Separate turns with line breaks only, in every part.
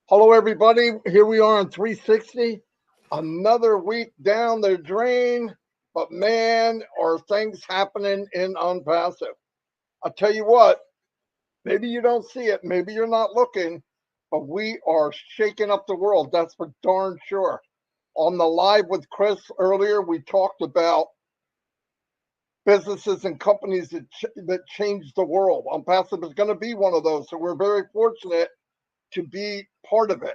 Hello, everybody. Here we are on 360. Another week down the drain. But man, are things happening in Unpassive. I'll tell you what, maybe you don't see it, maybe you're not looking, but we are shaking up the world. That's for darn sure. On the live with Chris earlier, we talked about businesses and companies that change the world. Unpassive is going to be one of those. So we're very fortunate to be part of it.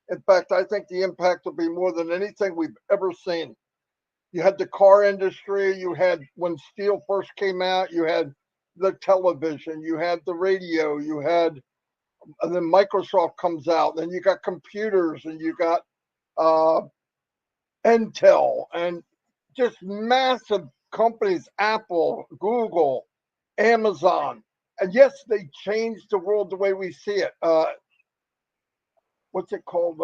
In fact, I think the impact will be more than anything we've ever seen. You had the car industry, you had when steel first came out, you had the television, you had the radio, you had, and then Microsoft comes out, then you got computers, and you got uh, Intel, and just massive companies, Apple, Google, Amazon. And yes, they changed the world the way we see it. What's it called?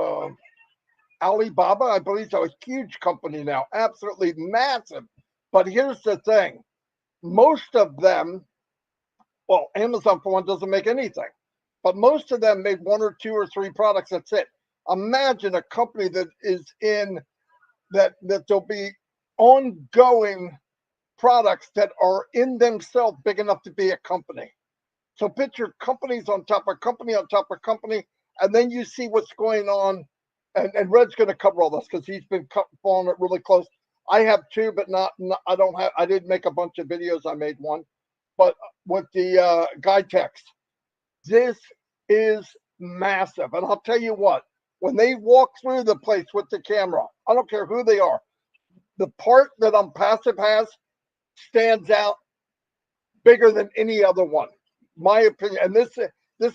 Alibaba, I believe, is a huge company now, absolutely massive. But here's the thing: most of them, well, Amazon for one doesn't make anything, but most of them made one or two or three products. That's it. Imagine a company that is in that there'll be ongoing products that are in themselves big enough to be a company. So picture companies on top of company on top of company, and then you see what's going on. And Red's going to cover all this because he's been following it really close. I have too, but not. I don't have. I didn't make a bunch of videos. I made one, but with the guide text, this is massive. And I'll tell you what: when they walk through the place with the camera, I don't care who they are, the part that Unpassive has stands out bigger than any other one. My opinion, and this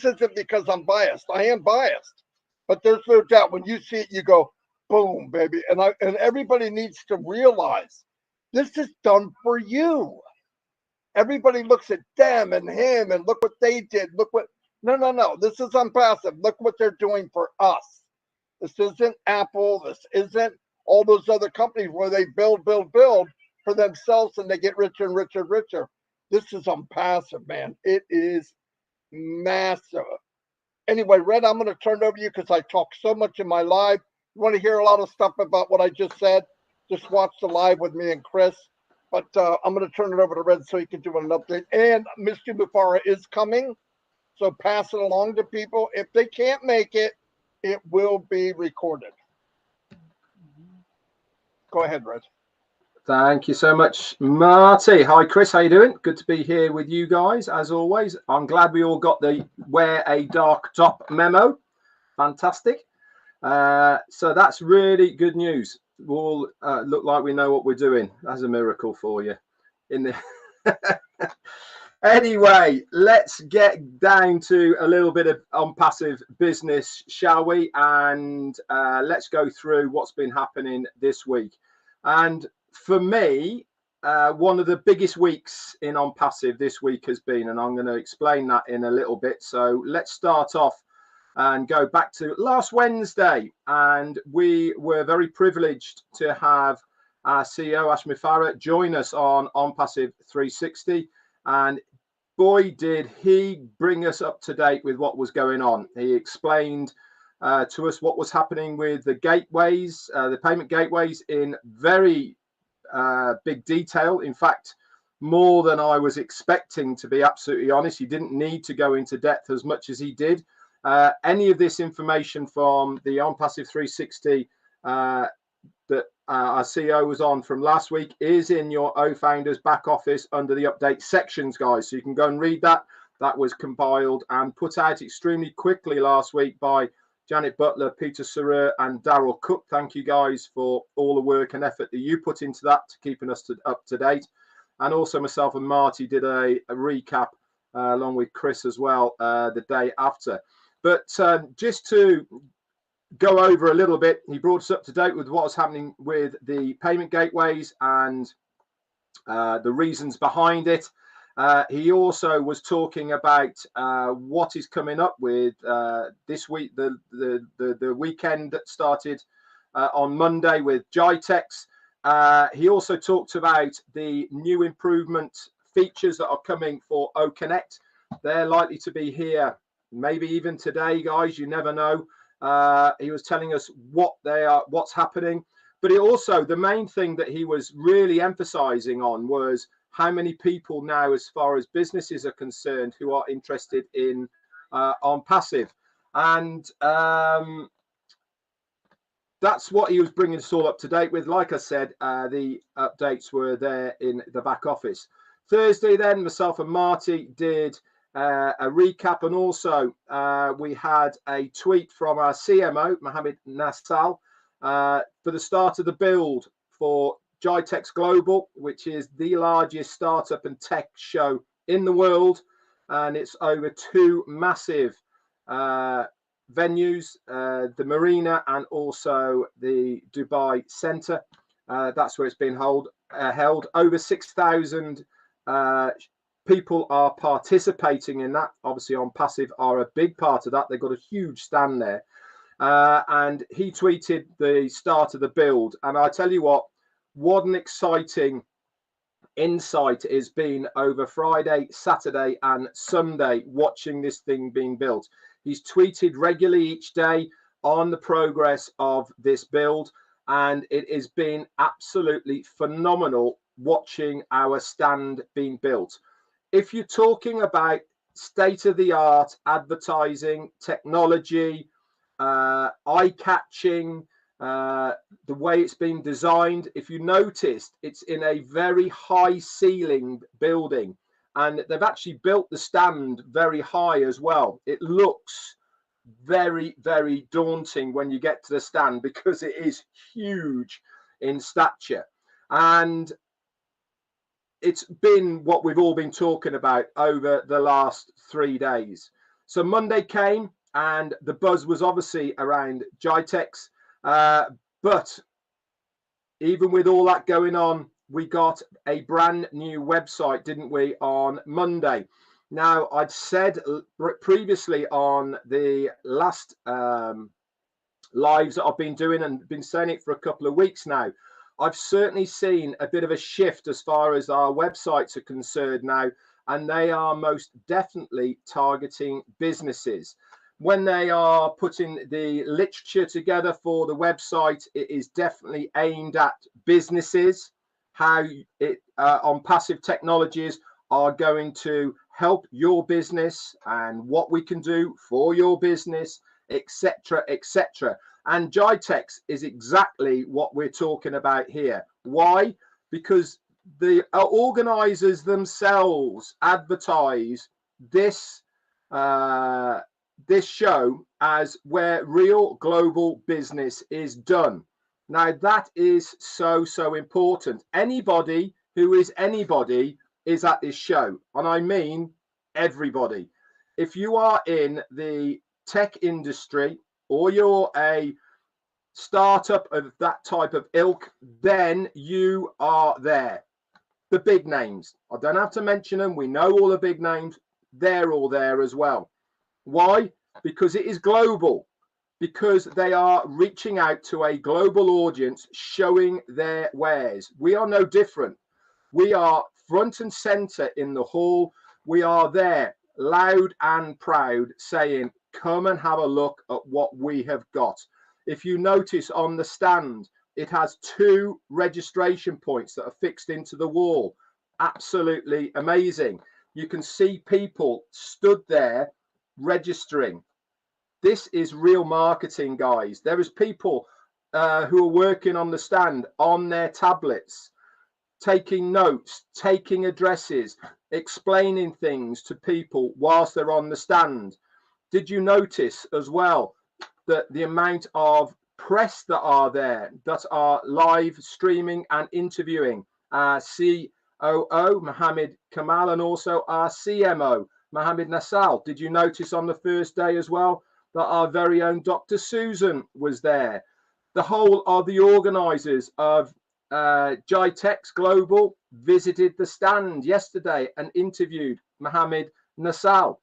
isn't because I'm biased. I am biased, but there's no doubt when you see it, you go, boom, baby. And everybody needs to realize this is done for you. Everybody looks at them and him and look what they did. Look what no. This is Unpassive. Look what they're doing for us. This isn't Apple. This isn't all those other companies where they build for themselves and they get richer and richer and richer. This is Unpassive, man. It is massive. Anyway, Red, I'm going to turn it over to you because I talk so much in my live. You want to hear a lot of stuff about what I just said? Just watch the live with me and Chris. But I'm going to turn it over to Red so he can do an update. And Mr. Bufara is coming, so pass it along to people. If they can't make it, it will be recorded. Go ahead, Red.
Thank you so much, Marty. Hi, Chris. How you doing? Good to be here with you guys, as always. I'm glad we all got the wear a dark top memo. Fantastic. So that's really good news. We all look like we know what we're doing. That's a miracle for you. Anyway, let's get down to a little bit of Unpassive business, shall we? And let's go through what's been happening this week. And for me, one of the biggest weeks in Unpassive this week has been, and I'm going to explain that in a little bit. So let's start off and go back to last Wednesday. And we were very privileged to have our CEO, Ashmi Farah, join us on Unpassive 360. And boy, did he bring us up to date with what was going on. He explained to us what was happening with the gateways, the payment gateways, in very big detail. In fact, more than I was expecting, to be absolutely honest. He didn't need to go into depth as much as he did. Any of this information from the Unpassive 360 that our CEO was on from last week is in your O-Founders back office under the update sections, guys. So you can go and read that. That was compiled and put out extremely quickly last week by Janet Butler, Peter Sarer, and Daryl Cook. Thank you guys for all the work and effort that you put into that, to keeping us up to date. And also myself and Marty did a recap along with Chris as well the day after. But just to go over a little bit, he brought us up to date with what was happening with the payment gateways and the reasons behind it. He also was talking about what is coming up with this week, the weekend that started on Monday with GITEX. He also talked about the new improvement features that are coming for OConnect. They're likely to be here maybe even today, guys. You never know. He was telling us what's happening. But it also, the main thing that he was really emphasizing on was how many people now, as far as businesses are concerned, who are interested in ONPASSIVE. And that's what he was bringing us all up to date with. Like I said, the updates were there in the back office. Thursday, then, myself and Marty did a recap, and also we had a tweet from our CMO, Mohammed Nassal, for the start of the build for GITEX Global, which is the largest startup and tech show in the world. And it's over 2 massive venues, the Marina and also the Dubai Centre. That's where it's been held. Over 6,000 people are participating in that. Obviously, ONPASSIVE are a big part of that. They've got a huge stand there. And he tweeted the start of the build. And I tell you what an exciting insight it's been over Friday, Saturday and Sunday watching this thing being built. He's tweeted regularly each day on the progress of this build, and it has been absolutely phenomenal watching our stand being built. If you're talking about state-of-the-art advertising, technology, eye-catching, the way it's been designed, if you noticed, it's in a very high ceiling building, and they've actually built the stand very high as well. It looks very, very daunting when you get to the stand because it is huge in stature. And it's been what we've all been talking about over the last 3 days. So Monday came and the buzz was obviously around GITEX. But even with all that going on, we got a brand new website, didn't we, on Monday? Now, I'd said previously on the last lives that I've been doing, and been saying it for a couple of weeks now, I've certainly seen a bit of a shift as far as our websites are concerned now, and they are most definitely targeting businesses. When they are putting the literature together for the website, it is definitely aimed at businesses, how ONPASSIVE technologies are going to help your business and what we can do for your business, etc., etc. And GITEX is exactly what we're talking about here. Why? Because the organizers themselves advertise this show as where real global business is done. Now, that is so important. Anybody who is anybody is at this show, and I mean everybody. If you are in the tech industry or you're a startup of that type of ilk, then you are there. The big names, I don't have to mention them, we know all the big names, they're all there as well. Why? Because it is global, because they are reaching out to a global audience, showing their wares. We are no different. We are front and center in the hall. We are there, loud and proud, saying, come and have a look at what we have got. If you notice on the stand, it has 2 registration points that are fixed into the wall. Absolutely amazing. You can see people stood there registering. This is real marketing, guys. There is people who are working on the stand on their tablets, taking notes, taking addresses, explaining things to people whilst they're on the stand. Did you notice as well that the amount of press that are there, that are live streaming and interviewing our COO, Mohammed Kamal, and also our CMO, Mohammed Nassal? Did you notice on the first day as well that our very own Dr. Susan was there? The whole of the organisers of GITEX Global visited the stand yesterday and interviewed Mohammed Nassal.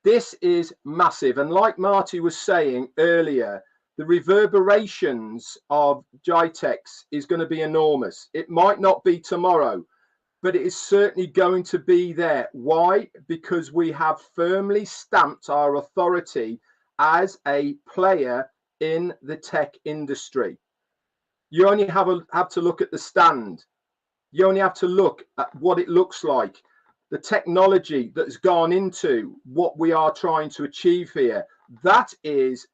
This is massive, and like Marty was saying earlier, the reverberations of GITEX is going to be enormous. It might not be tomorrow, but it is certainly going to be there. Why? Because we have firmly stamped our authority as a player in the tech industry. You only have to look at the stand. You only have to look at what it looks like, the technology that's gone into what we are trying to achieve here. That is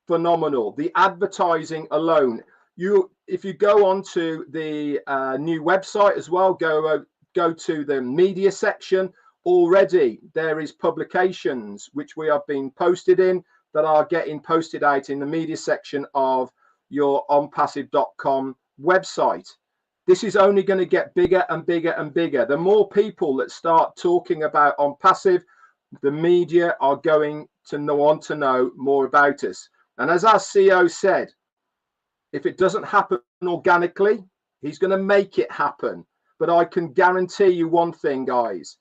phenomenal. The advertising alone. If you go onto the new website as well, go to the media section. Already there is publications which we have been posted in that are getting posted out in the media section of your onpassive.com website. This is only going to get bigger and bigger and bigger. The more people that start talking about OnPassive, the media are going to want to know more about us. And as our CEO said, if it doesn't happen organically, he's going to make it happen. But I can guarantee you one thing, guys.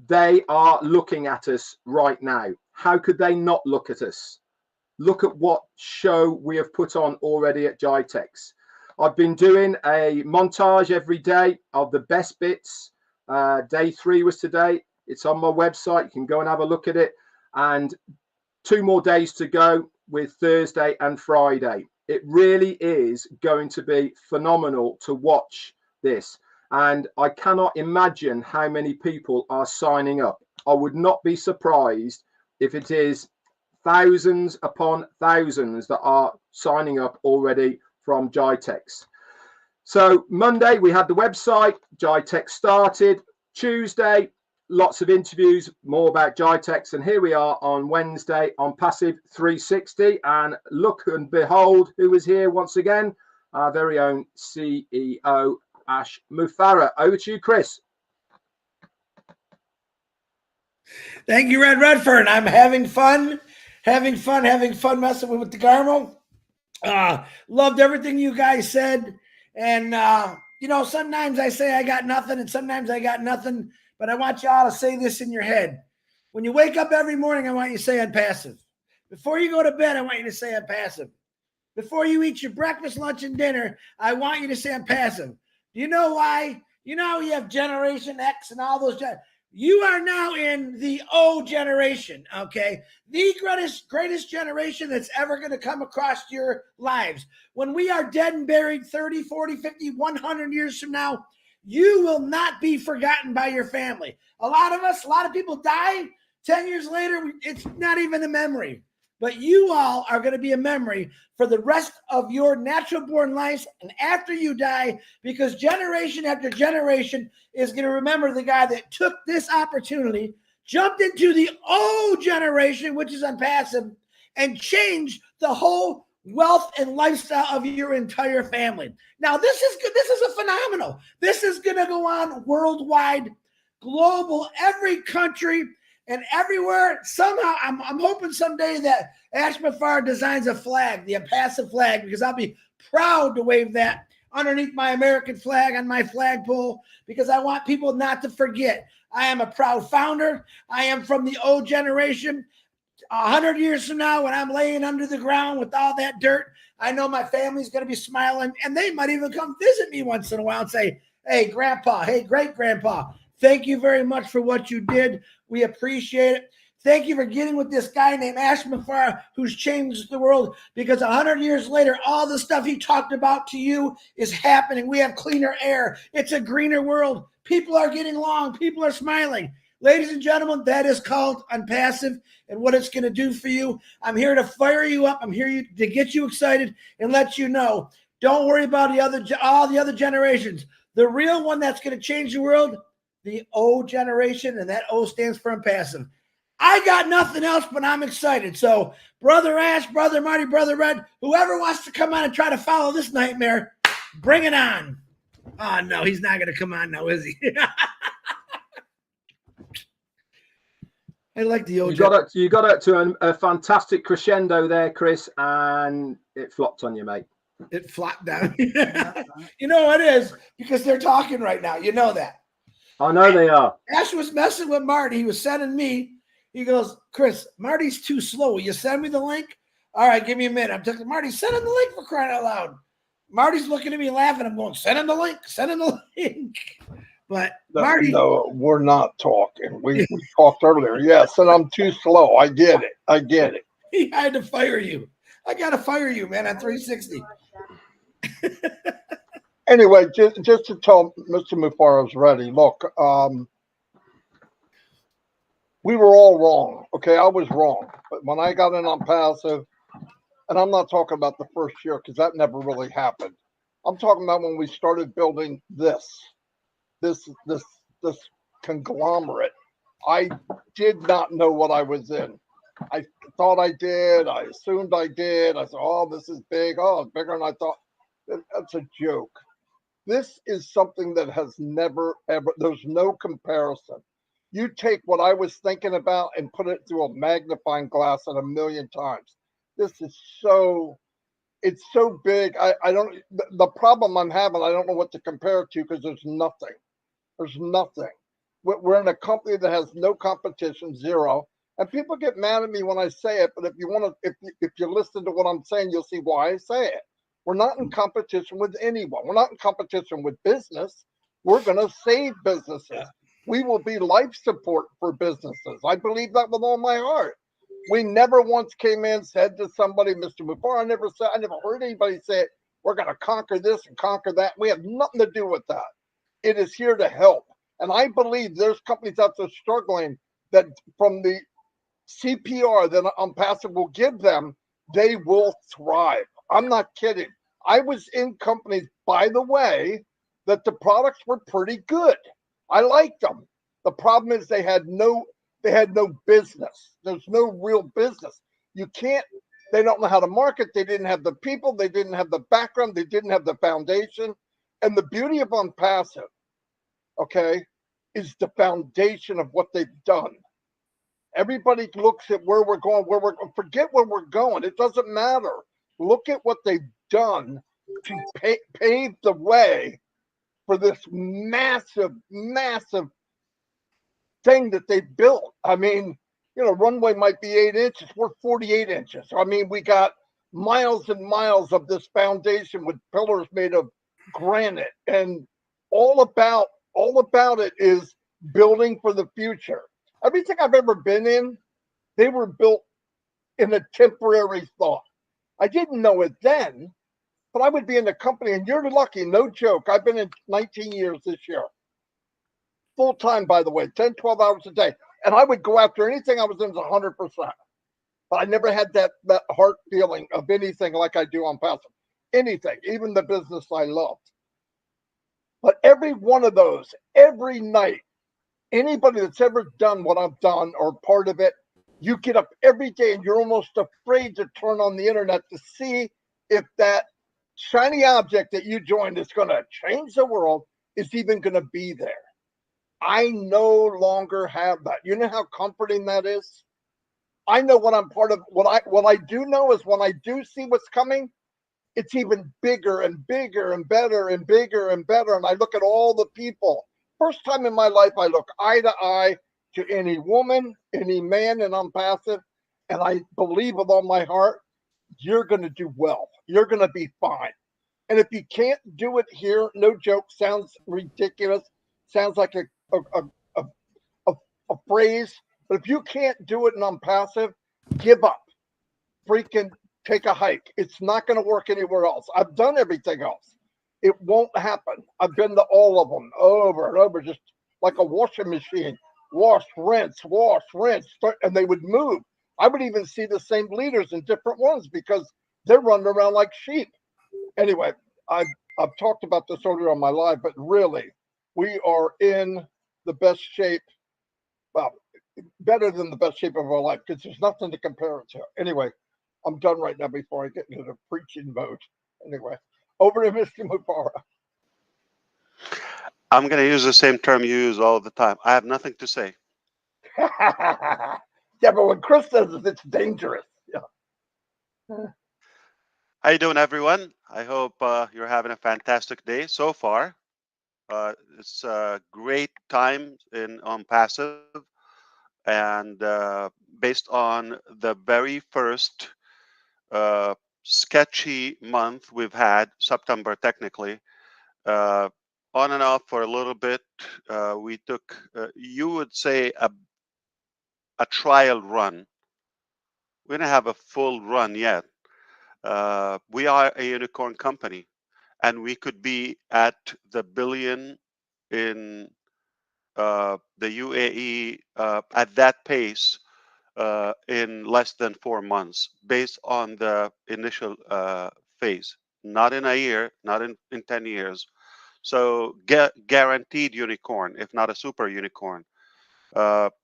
They are looking at us right now. How could they not look at us? Look at what show we have put on already at GITEX. I've been doing a montage every day of the best bits. Day 3 was today. It's on my website. You can go and have a look at it. And 2 more days to go with Thursday and Friday. It really is going to be phenomenal to watch this. And I cannot imagine how many people are signing up. I would not be surprised if it is thousands upon thousands that are signing up already from GITEX. So Monday we had the website, GITEX started. Tuesday, lots of interviews, more about GITEX. And here we are on Wednesday on Passive 360. And look and behold, who is here once again? Our very own CEO, Ash Mufareh. Over to you, Chris.
Thank you, Redfern. I'm having fun messing with the Garmo. Loved everything you guys said. And, you know, sometimes I say I got nothing and sometimes I got nothing, but I want you all to say this in your head. When you wake up every morning, I want you to say I'm passive. Before you go to bed, I want you to say I'm passive. Before you eat your breakfast, lunch, and dinner, I want you to say I'm passive. Do you know why? You know how you have Generation X and all those. You are now in the O generation, okay? The greatest generation that's ever going to come across your lives. When we are dead and buried 30, 40, 50, 100 years from now, you will not be forgotten by your family. A lot of people die. 10 years later, it's not even a memory. But you all are going to be a memory for the rest of your natural born lives and after you die, because generation after generation is going to remember the guy that took this opportunity, jumped into the O generation, which is OnPassive, and changed the whole wealth and lifestyle of your entire family. Now, this is good. This is a phenomenal. This is going to go on worldwide, global, every country. And everywhere, somehow, I'm hoping someday that Ash Mufareh designs a flag, the OnPassive flag, because I'll be proud to wave that underneath my American flag on my flagpole, because I want people not to forget. I am a proud founder. I am from the O generation. 100 years from now, when I'm laying under the ground with all that dirt, I know my family's going to be smiling, and they might even come visit me once in a while and say, hey, Grandpa, hey, great-grandpa, thank you very much for what you did. We appreciate it. Thank you for getting with this guy named Ash Mufareh, who's changed the world, because 100 years later, all the stuff he talked about to you is happening. We have cleaner air. It's a greener world. People are getting along. People are smiling. Ladies and gentlemen, that is called OnPassive and what it's going to do for you. I'm here to fire you up. I'm here to get you excited and let you know. Don't worry about all the other generations. The real one that's going to change the world, the O generation, and that O stands for OnPassive. I got nothing else, but I'm excited. So, Brother Ash, Brother Marty, Brother Red, whoever wants to come on and try to follow this nightmare, bring it on. Oh, no, he's not going to come on now, is he? I like the O.
You got it to a fantastic crescendo there, Chris, and it flopped on you, mate.
It flopped down. You know what it is? Because they're talking right now. You know that.
I know they are.
Ash was messing with Marty. He was sending me. He goes, Chris, Marty's too slow. Will you send me the link? All right, give me a minute. I'm telling Marty, send him the link, for crying out loud. Marty's looking at me laughing. I'm going, send him the link. Send him the link. But Marty.
No, we're not talking. We talked earlier. Yes, and I'm too slow. I get it.
He had to fire you. I got to fire you, man, on 360.
Anyway, just to tell Mr. Mufaro's ready. Look, we were all wrong. Okay, I was wrong. But when I got in on passive, and I'm not talking about the first year because that never really happened. I'm talking about when we started building this conglomerate. I did not know what I was in. I thought I did. I assumed I did. I said, "Oh, this is big. Oh, it's bigger than I thought." That's a joke. This is something that has never ever. There's no comparison. You take what I was thinking about and put it through a magnifying glass and a million times. This is so. It's so big. I don't. The problem I'm having, I don't know what to compare it to because there's nothing. There's nothing. We're in a company that has no competition, zero. And people get mad at me when I say it, but if you want to, if you listen to what I'm saying, you'll see why I say it. We're not in competition with anyone. We're not in competition with business. We're going to save businesses. We will be life support for businesses. I believe that with all my heart. We never once came in and said to somebody, Mr. Mufar, I never heard anybody say, we're going to conquer this and conquer that. We have nothing to do with that. It is here to help. And I believe there's companies out there struggling that from the CPR that ONPASSIVE will give them, they will thrive. I'm not kidding. I was in companies, by the way, that the products were pretty good. I liked them. The problem is they had no business. There's no real business. You can't, they don't know how to market. They didn't have the people. They didn't have the background. They didn't have the foundation. And the beauty of ONPASSIVE, okay, is the foundation of what they've done. Everybody looks at where we're going, forget where we're going. It doesn't matter. Look at what they've done to pave the way for this massive, massive thing that they built. I mean, runway might be 8 inches. We're 48 inches. I mean, we got miles and miles of this foundation with pillars made of granite, and all about it is building for the future. Everything I've ever been in, they were built in a temporary thought. I didn't know it then, but I would be in the company, and you're lucky, no joke. I've been in 19 years this year. Full time, by the way, 10, 12 hours a day. And I would go after anything I was in 100%. But I never had that heart feeling of anything like I do ONPASSIVE. Anything, even the business I loved. But every one of those, every night, anybody that's ever done what I've done or part of it, you get up every day and you're almost afraid to turn on the internet to see if that shiny object that you joined is going to change the world is even going to be there. I no longer have that. You know how comforting that is? I know what I'm part of. What I do know is when I do see what's coming, it's even bigger and bigger and better and bigger and better. And I look at all the people. First time in my life, I look eye to eye to any woman, any man, and ONPASSIVE. And I believe with all my heart, you're going to do well. You're going to be fine. And if you can't do it here, no joke, sounds ridiculous, sounds like a phrase. But if you can't do it in ONPASSIVE, give up. Freaking take a hike. It's not going to work anywhere else. I've done everything else. It won't happen. I've been to all of them over and over, just like a washing machine. Wash, rinse, and they would move. I would even see the same leaders in different ones because they're running around like sheep. Anyway, I've talked about this earlier on my live, but really, we are in the best shape. Well, better than the best shape of our life because there's nothing to compare it to. Anyway, I'm done right now before I get into the preaching mode. Anyway, over to Mr. Mufara.
I'm going to use the same term you use all the time. I have nothing to say.
Yeah, but when Chris says it, it's dangerous. Yeah.
How you doing, everyone? I hope you're having a fantastic day so far. It's a great time in ONPASSIVE, and based on the very first sketchy month we've had, September technically, on and off for a little bit, we took, you would say, a trial run we don't have a full run yet. We are a unicorn company, and we could be at the billion in the UAE at that pace in less than 4 months, based on the initial phase. Not in a year, not in 10 years. So guaranteed unicorn, if not a super unicorn.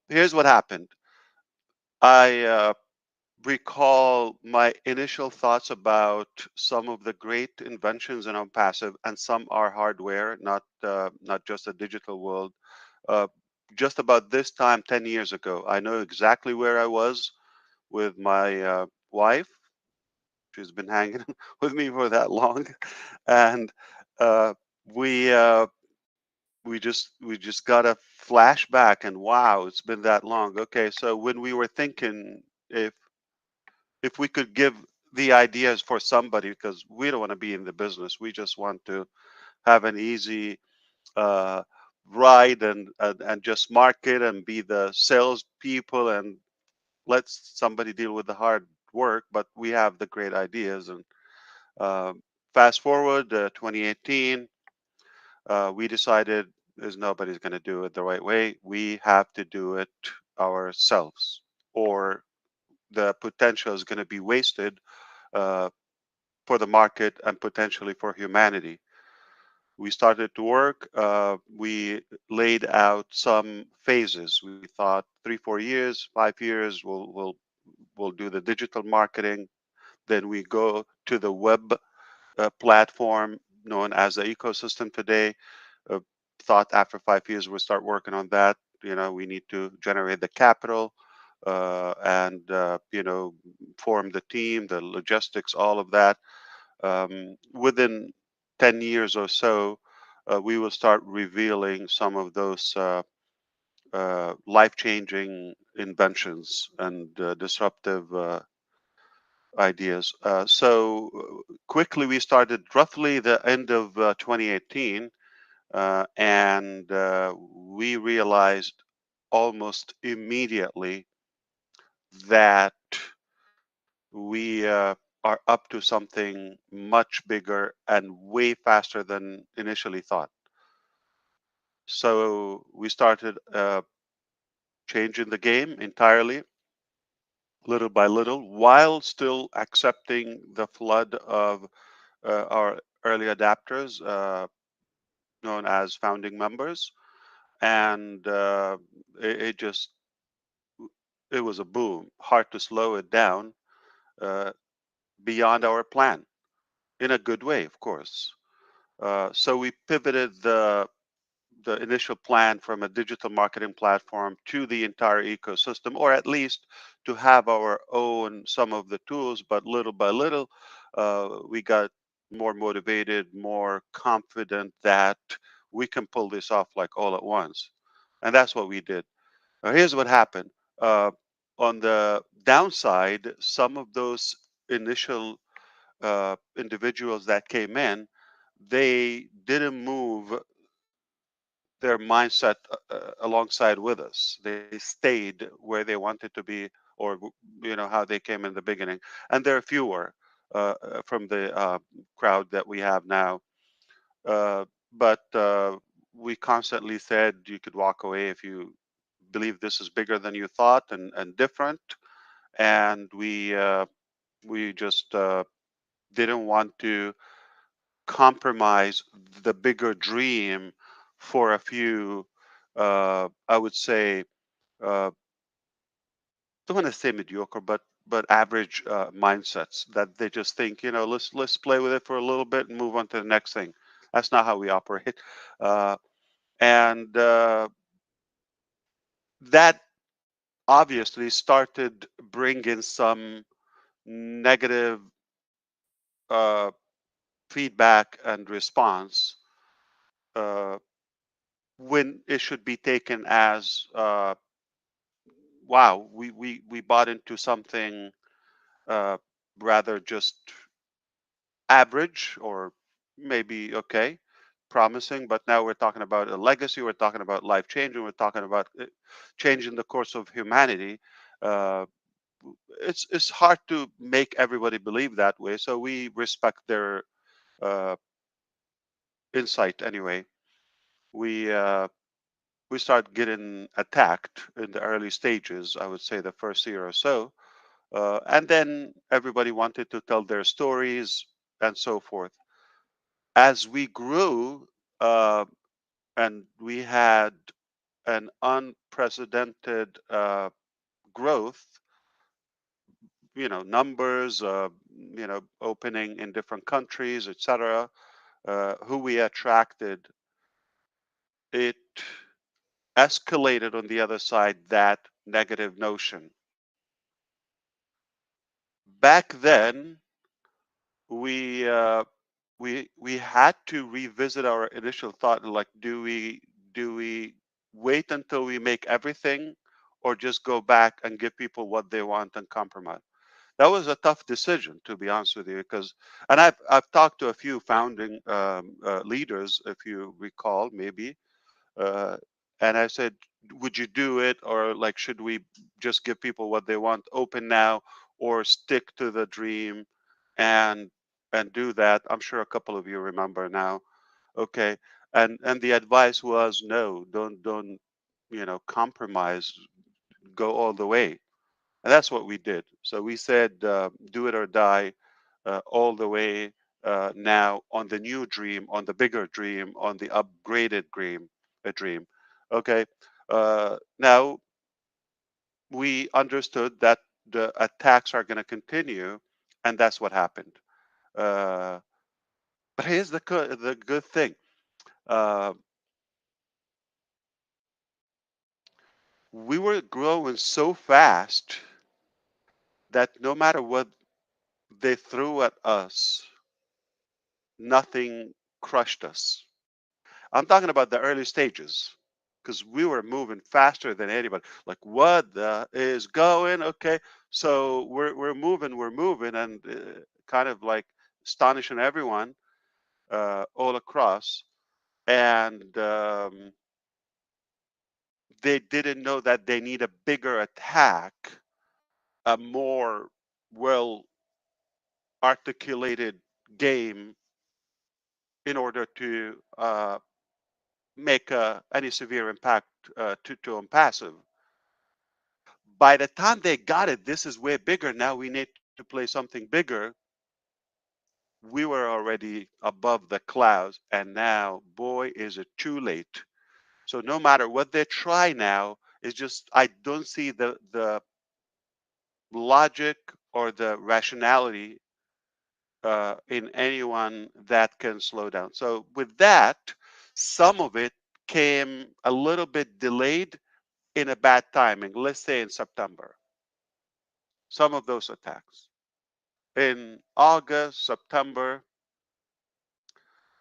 Here's what happened. I recall my initial thoughts about some of the great inventions in OnPassive, and some are hardware, not just a digital world. Uh, just about this time 10 years ago, I know exactly where I was with my wife. She's been hanging with me for that long, and uh, we uh, we just got a flashback, and wow, it's been that long. Okay, so when we were thinking if if we could give the ideas for somebody, because we don't want to be in the business, we just want to have an easy uh, ride and just market and be the sales people and let somebody deal with the hard work. But we have the great ideas. And fast forward 2018, we decided there's nobody's going to do it the right way. We have to do it ourselves, or the potential is going to be wasted uh, for the market and potentially for humanity. We started to work. We laid out some phases. We thought 3, 4 years, 5 years, we'll do the digital marketing. Then we go to the web platform known as the ecosystem today. Uh, Thought after 5 years we'll start working on that. We need to generate the capital and form the team, the logistics, all of that. Within 10 years or so, we will start revealing some of those life-changing inventions and disruptive ideas. Quickly, we started roughly the end of 2018, and we realized almost immediately that we are up to something much bigger and way faster than initially thought. So we started changing the game entirely, little by little, while still accepting the flood of our early adapters, known as founding members. And it just, it was a boom, hard to slow it down, uh, beyond our plan, in a good way, of course. So we pivoted the initial plan from a digital marketing platform to the entire ecosystem, or at least to have our own some of the tools. But little by little, we got more motivated, more confident that we can pull this off like all at once. And that's what we did. Now, here's what happened. Uh, on the downside, some of those initial individuals that came in, they didn't move their mindset alongside with us. They stayed where they wanted to be, or how they came in the beginning. And there are fewer from the crowd that we have now. Uh, but we constantly said you could walk away if you believe this is bigger than you thought and different. And we just didn't want to compromise the bigger dream for a few, I would say, don't want to say mediocre, but average mindsets that they just think, let's play with it for a little bit and move on to the next thing. That's not how we operate. uh, and that obviously started bringing some negative uh, feedback and response, uh, when it should be taken as, wow, we bought into something uh, rather just average, or maybe okay, promising. But now we're talking about a legacy, we're talking about life changing, we're talking about changing the course of humanity. uh, it's hard to make everybody believe that way. So we respect their uh, insight anyway. We uh, we start getting attacked in the early stages. I would say the first year or so, and then everybody wanted to tell their stories and so forth. As we grew, uh, and we had an unprecedented growth, numbers, opening in different countries, etc., who we attracted, it escalated on the other side that negative notion. Back then, we uh, we had to revisit our initial thought, like, do we wait until we make everything, or just go back and give people what they want and compromise? That was a tough decision, to be honest with you, because, and I've talked to a few founding leaders, if you recall, maybe, uh, and I said, would you do it, or like, should we just give people what they want, open now, or stick to the dream and do that? I'm sure a couple of you remember now. Okay, and the advice was, no, don't compromise, go all the way. And that's what we did. So we said, do it or die, all the way, now on the new dream, on the bigger dream, on the upgraded dream, a dream. Okay. Now we understood that the attacks are going to continue, and that's what happened. Uh, but here's the good thing. Uh, we were growing so fast that no matter what they threw at us, nothing crushed us. I'm talking about the early stages, because we were moving faster than anybody. Like, what the is going? Okay, so we're moving, and kind of like astonishing everyone all across. And they didn't know that they need a bigger attack, a more well articulated game in order to make any severe impact to ONPASSIVE. By the time they got it, this is way bigger. Now we need to play something bigger. We were already above the clouds, and now, boy, is it too late. So no matter what they try now, it's just, I don't see the logic or the rationality in anyone that can slow down. So with that, some of it came a little bit delayed in a bad timing. Let's say in September, some of those attacks in August, September.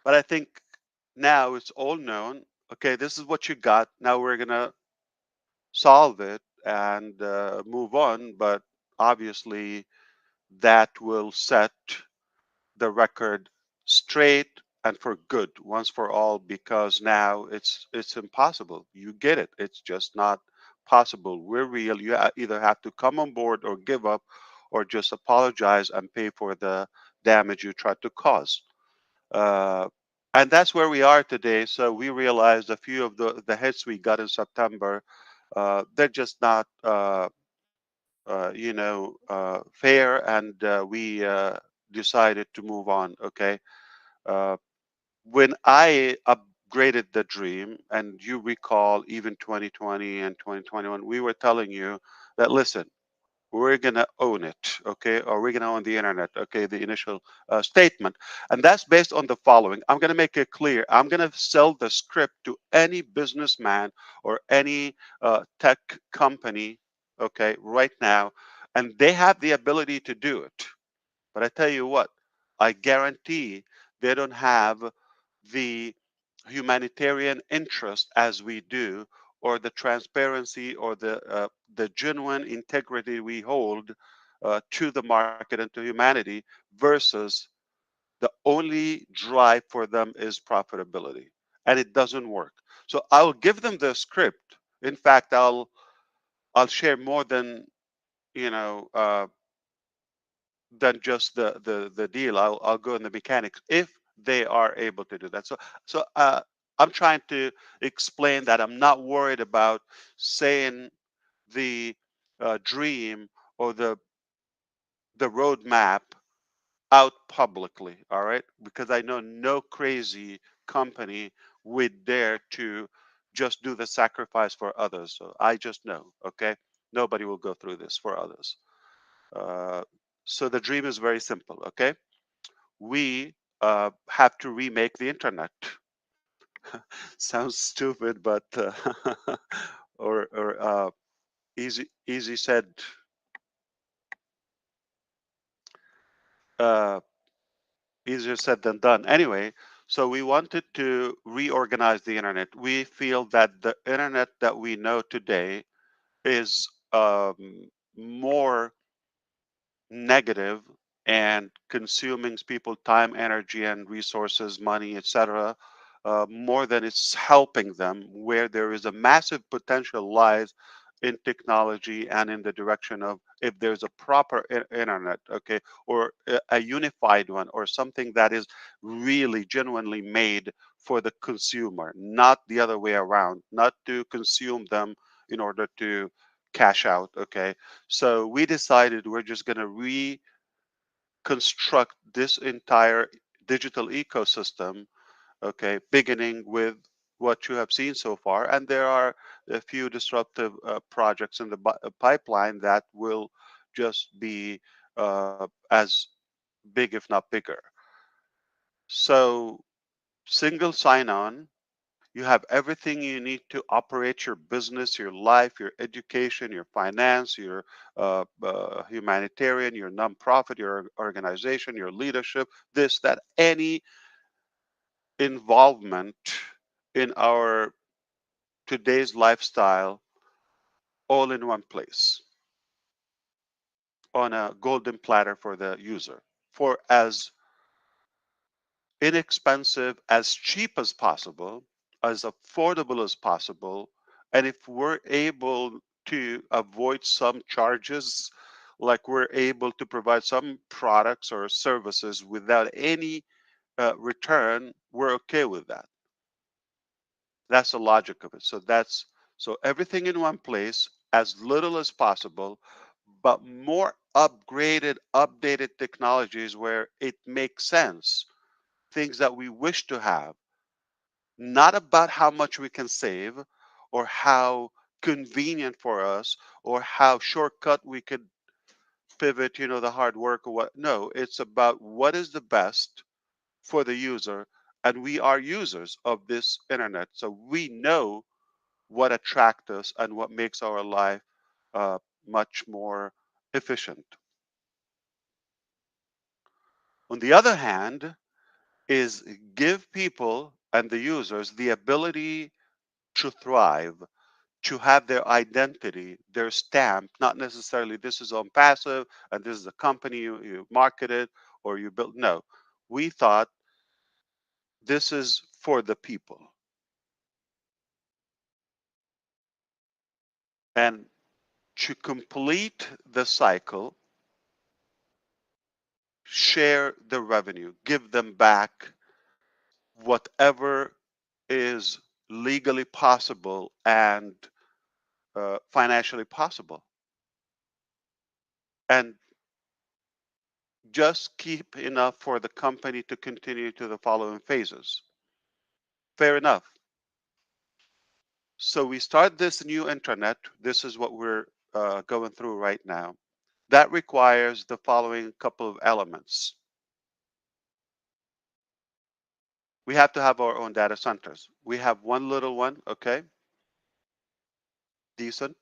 But I think now it's all known. Okay, this is what you got. Now we're gonna solve it and move on. But obviously, that will set the record straight and for good once for all, because now it's impossible. You get it. It's just not possible. We're real. You either have to come on board or give up, or just apologize and pay for the damage you tried to cause. Uh, and that's where we are today. So we realized a few of the hits we got in September, they're just not, fair, and we decided to move on. Okay. Uh, when I upgraded the dream, and you recall, even 2020 and 2021, we were telling you that, listen, we're going to own it, okay, or we're going to own the internet, okay, the initial statement. And that's based on the following. I'm going to make it clear. I'm going to sell the script to any businessman or any tech company, okay, right now, and they have the ability to do it. But I tell you what, I guarantee they don't have the humanitarian interest as we do, or the transparency, or the genuine integrity we hold to the market and to humanity, versus the only drive for them is profitability, and it doesn't work. So I'll give them the script. In fact, I'll share more than you know, than just the deal. I'll go in the mechanics if they are able to do that. So I'm trying to explain that I'm not worried about saying the dream or the roadmap out publicly. All right, because I know no crazy company would dare to just do the sacrifice for others. So I just know. Okay, nobody will go through this for others. Uh, so the dream is very simple. Okay, we have to remake the internet. Sounds stupid, but or easy said, uh, easier said than done. Anyway, so we wanted to reorganize the internet. We feel that the internet that we know today is more negative and consuming people time, energy, and resources, money, etc., more than it's helping them. Where there is a massive potential lies in technology and in the direction of if there's a proper internet, okay, or a unified one, or something that is really genuinely made for the consumer, not the other way around, not to consume them in order to cash out, okay. So we decided we're just going to reconstruct this entire digital ecosystem, okay, beginning with what you have seen so far. And there are a few disruptive projects in the pipeline that will just be as big, if not bigger. So, single sign on. You have everything you need to operate your business, your life, your education, your finance, your humanitarian, your nonprofit, your organization, your leadership, this, that, any involvement in our today's lifestyle, all in one place on a golden platter for the user for as inexpensive, as cheap as possible, as affordable as possible. And if we're able to avoid some charges, like we're able to provide some products or services without any return, we're okay with that. That's the logic of it. So everything in one place, as little as possible, but more upgraded, updated technologies where it makes sense, things that we wish to have, not about how much we can save or how convenient for us or how shortcut we could pivot, the hard work or what. No, it's about what is the best for the user. And we are users of this internet. So we know what attracts us and what makes our life uh, much more efficient. On the other hand, is give people and the users the ability to thrive, to have their identity, their stamp, not necessarily this is on passive and this is a company you marketed or you built. No, we thought this is for the people. And to complete the cycle, share the revenue, give them back whatever is legally possible and financially possible. And just keep enough for the company to continue to the following phases. Fair enough. So we start this new internet. This is what we're going through right now. That requires the following couple of elements. We have to have our own data centers. We have one little one, okay, decent,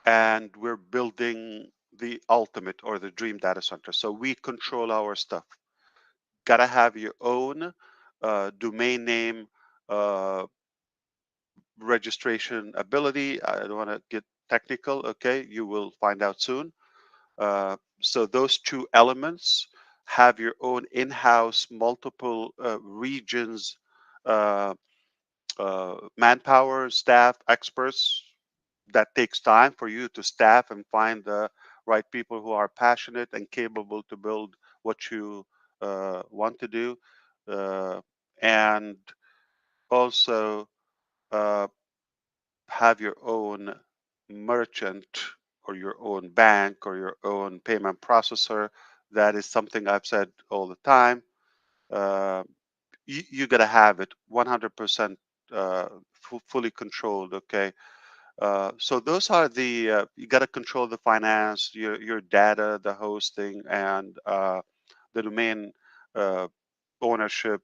and we're building the ultimate or the dream data center. So we control our stuff. Gotta have your own domain name registration ability. I don't want to get technical, okay? You will find out soon. So those two elements, have your own in-house multiple regions, uh, manpower, staff, experts. That takes time for you to staff and find the right people who are passionate and capable to build what you want to do, uh, and also uh, have your own merchant or your own bank or your own payment processor. That is something I've said all the time. Uh, you got to have it 100% fully controlled. Okay. So those are the you got to control the finance, your data, the hosting, and the domain uh, ownership,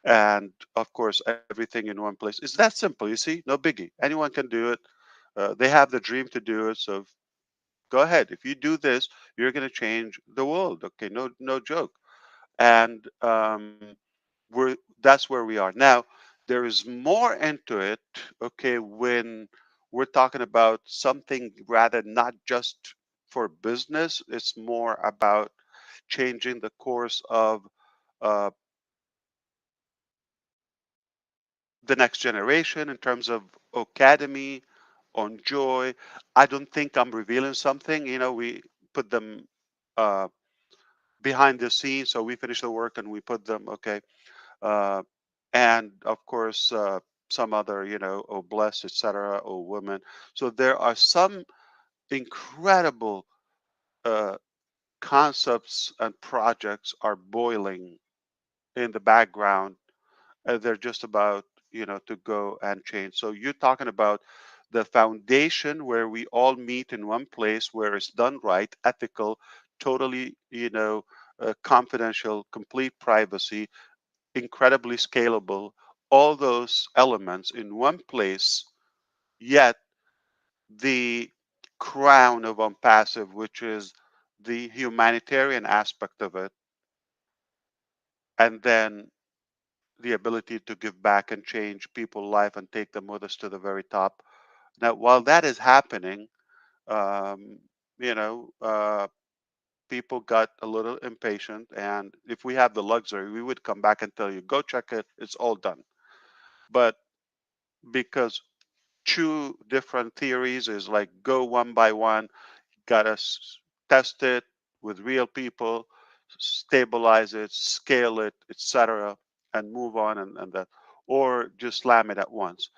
and of course everything in one place. It's that simple. You see, no biggie. Anyone can do it. They have the dream to do it. So go ahead. If you do this, you're going to change the world. Okay, no joke. And that's where we are now. There is more into it. Okay, when we're talking about something rather not just for business, it's more about changing the course of uh, the next generation in terms of academy on joy. I don't think I'm revealing something. We put them uh, behind the scenes, so we finish the work and we put them. Okay, uh, and of course some other, oh bless, etc., oh women. So there are some incredible uh, concepts and projects are boiling in the background. They're just about, to go and change. So you're talking about the foundation where we all meet in one place, where it's done right, ethical, totally, confidential, complete privacy, incredibly scalable, all those elements in one place. Yet the crown of ONPASSIVE, which is the humanitarian aspect of it, and then the ability to give back and change people's life and take them with us to the very top. Now, while that is happening, um, you know, uh, people got a little impatient, and if we have the luxury, we would come back and tell you, go check it, it's all done. But because two different theories is like go one by one, gotta test it with real people, stabilize it, scale it, etc., and move on, and that, or just slam it at once.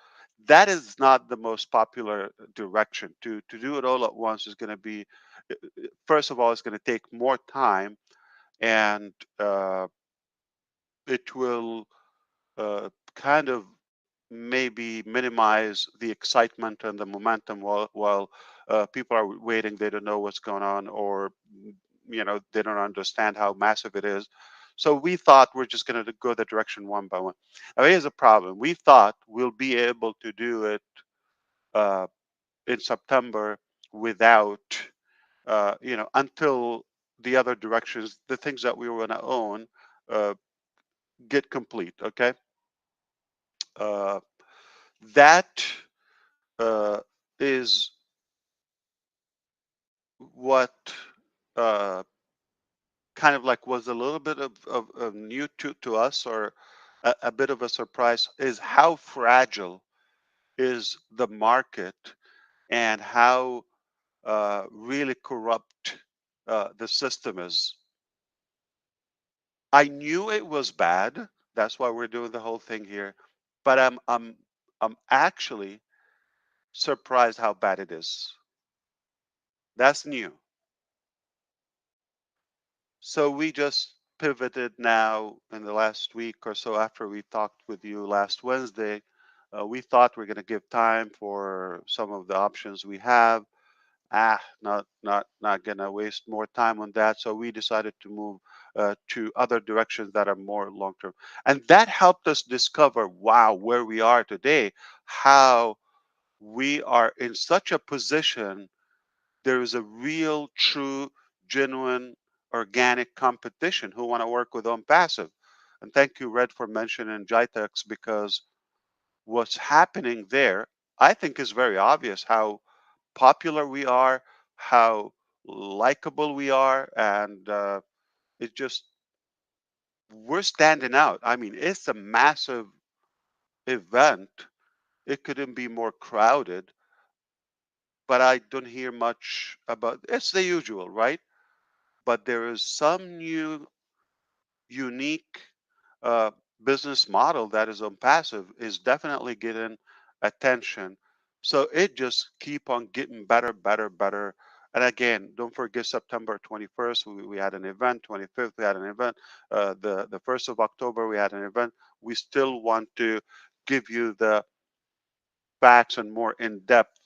That is not the most popular direction. To do it all at once is going to be, first of all, it's going to take more time, and it will kind of maybe minimize the excitement and the momentum while people are waiting. They don't know what's going on, or they don't understand how massive it is. So we thought we're just going to go the direction one by one. Now here's a problem. We thought we'll be able to do it uh, in September without until the other directions, the things that we were going to own, uh, get complete. Okay. uh, that uh, is what uh, kind of like was a little bit of new to us, or a bit of a surprise, is how fragile is the market, and how really corrupt the system is. I knew it was bad. That's why we're doing the whole thing here. But I'm actually surprised how bad it is. That's new. So we just pivoted now in the last week or so after we talked with you last Wednesday. We thought we're going to give time for some of the options we have. Not going to waste more time on that. So we decided to move to other directions that are more long term, and that helped us discover, wow, where we are today, how we are in such a position. There is a real, true, genuine, organic competition who want to work with OnPassive. And thank you, Red, for mentioning Jitex, because what's happening there, I think, is very obvious how popular we are, how likable we are, and it just, we're standing out. I mean, it's a massive event. It couldn't be more crowded, but I don't hear much about. It's the usual, right? But there is some new unique uh, business model that is on passive is definitely getting attention. So it just keep on getting better, better, better. And again, don't forget September 21st, we had an event, 25th, we had an event, the 1st of October, we had an event. We still want to give you the facts and more in-depth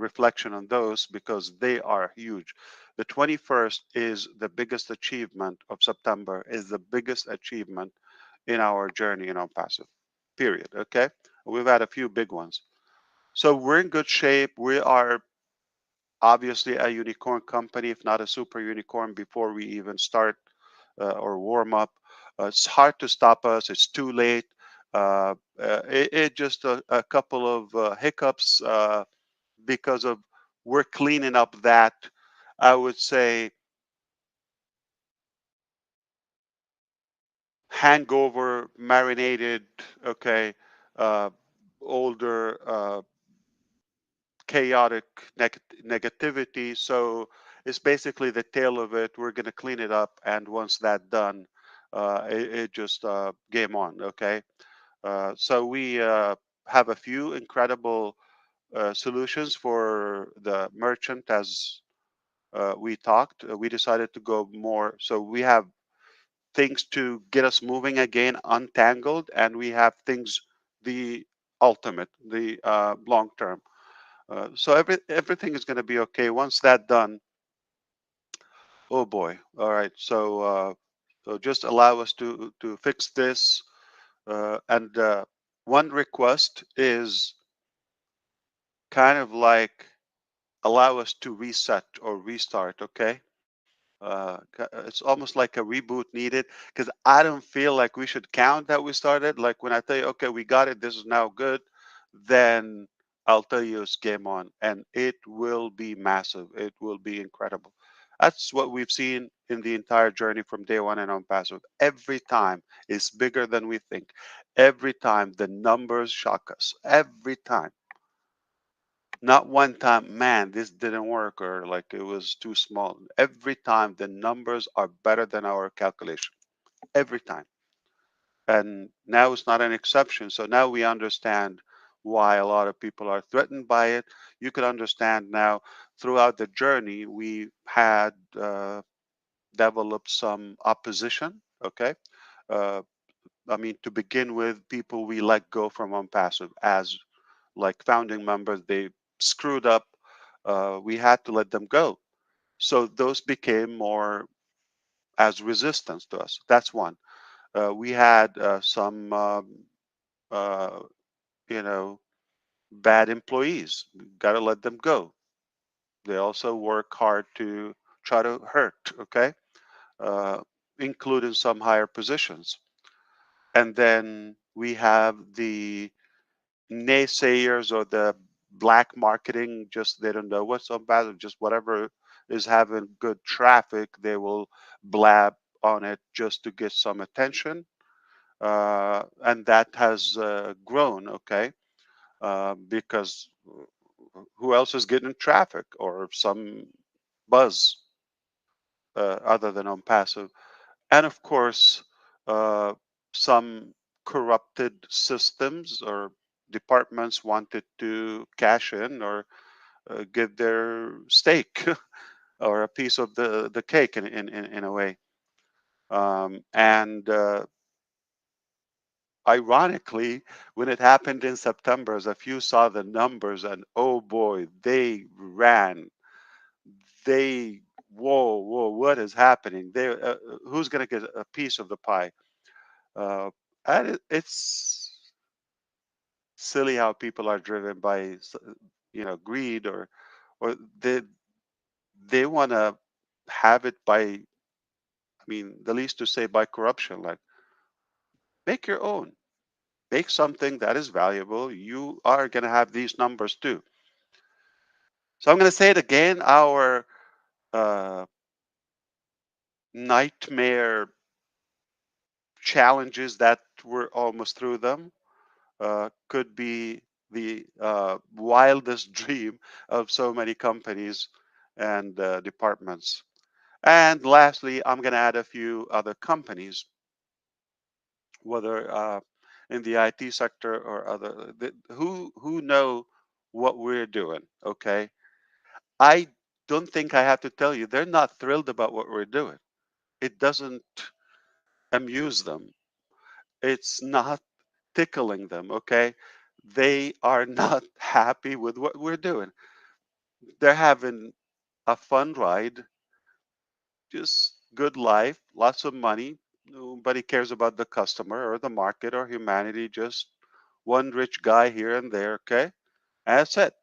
reflection on those because they are huge. The 21st is the biggest achievement of September, is the biggest achievement in our journey in OnPassive, period. Okay. We've had a few big ones. So we're in good shape. We are obviously a unicorn company, if not a super unicorn, before we even start or warm up. It's hard to stop us. It's too late. It just a couple of hiccups because of we're cleaning up that, I would say, hangover marinated, okay, uh, older chaotic negativity. So it's basically the tail of it. We're going to clean it up, and once that's done, it just game on. Okay, so we have a few incredible solutions for the merchant as we talked. We decided to go more. So we have things to get us moving again, untangled, and we have things the ultimate, the long term. So everything is going to be okay once that done. Oh boy! All right. So just allow us to fix this. And one request is kind of like allow us to reset or restart. Okay. It's almost like a reboot needed because I don't feel like we should count that we started. Like when I tell you, okay, we got it, this is now good, then I'll tell you it's game on, and it will be massive. It will be incredible. That's what we've seen in the entire journey from day one and on passive. Every time it's bigger than we think. Every time the numbers shock us. Every time. Not one time, man, this didn't work or like it was too small. Every time the numbers are better than our calculation. Every time. And now it's not an exception. So now we understand why a lot of people are threatened by it. You could understand now throughout the journey, we had developed some opposition. Okay. Uh, I mean, to begin with, people we let go from OnPassive as like founding members, they screwed up. We had to let them go. So those became more as resistance to us. That's one. We had some, uh, you know, bad employees. Got to let them go. They also work hard to try to hurt. Okay, uh, including some higher positions. And then we have the naysayers or the black marketing, just they don't know what's on bad, just whatever is having good traffic, they will blab on it just to get some attention. And that has grown, okay, because who else is getting traffic or some buzz other than on passive? And of course, some corrupted systems or departments wanted to cash in or get their stake or a piece of the cake in a way. And ironically, when it happened in September, as a few saw the numbers, and oh boy, they ran. They whoa, whoa, what is happening? They who's going to get a piece of the pie? Uh, and it's silly how people are driven by greed or they want to have it by, I mean, the least to say by corruption. Like make your own, make something that is valuable. You are going to have these numbers too. So I'm going to say it again. Our uh, nightmare challenges that we're almost through them could be the wildest dream of so many companies and departments. And lastly, I'm going to add a few other companies, whether in the IT sector or other, who know what we're doing. Okay, I don't think I have to tell you they're not thrilled about what we're doing. It doesn't amuse them. It's not tickling them. Okay, they are not happy with what we're doing. They're having a fun ride, just good life, lots of money. Nobody cares about the customer or the market or humanity, just one rich guy here and there, okay? That's it.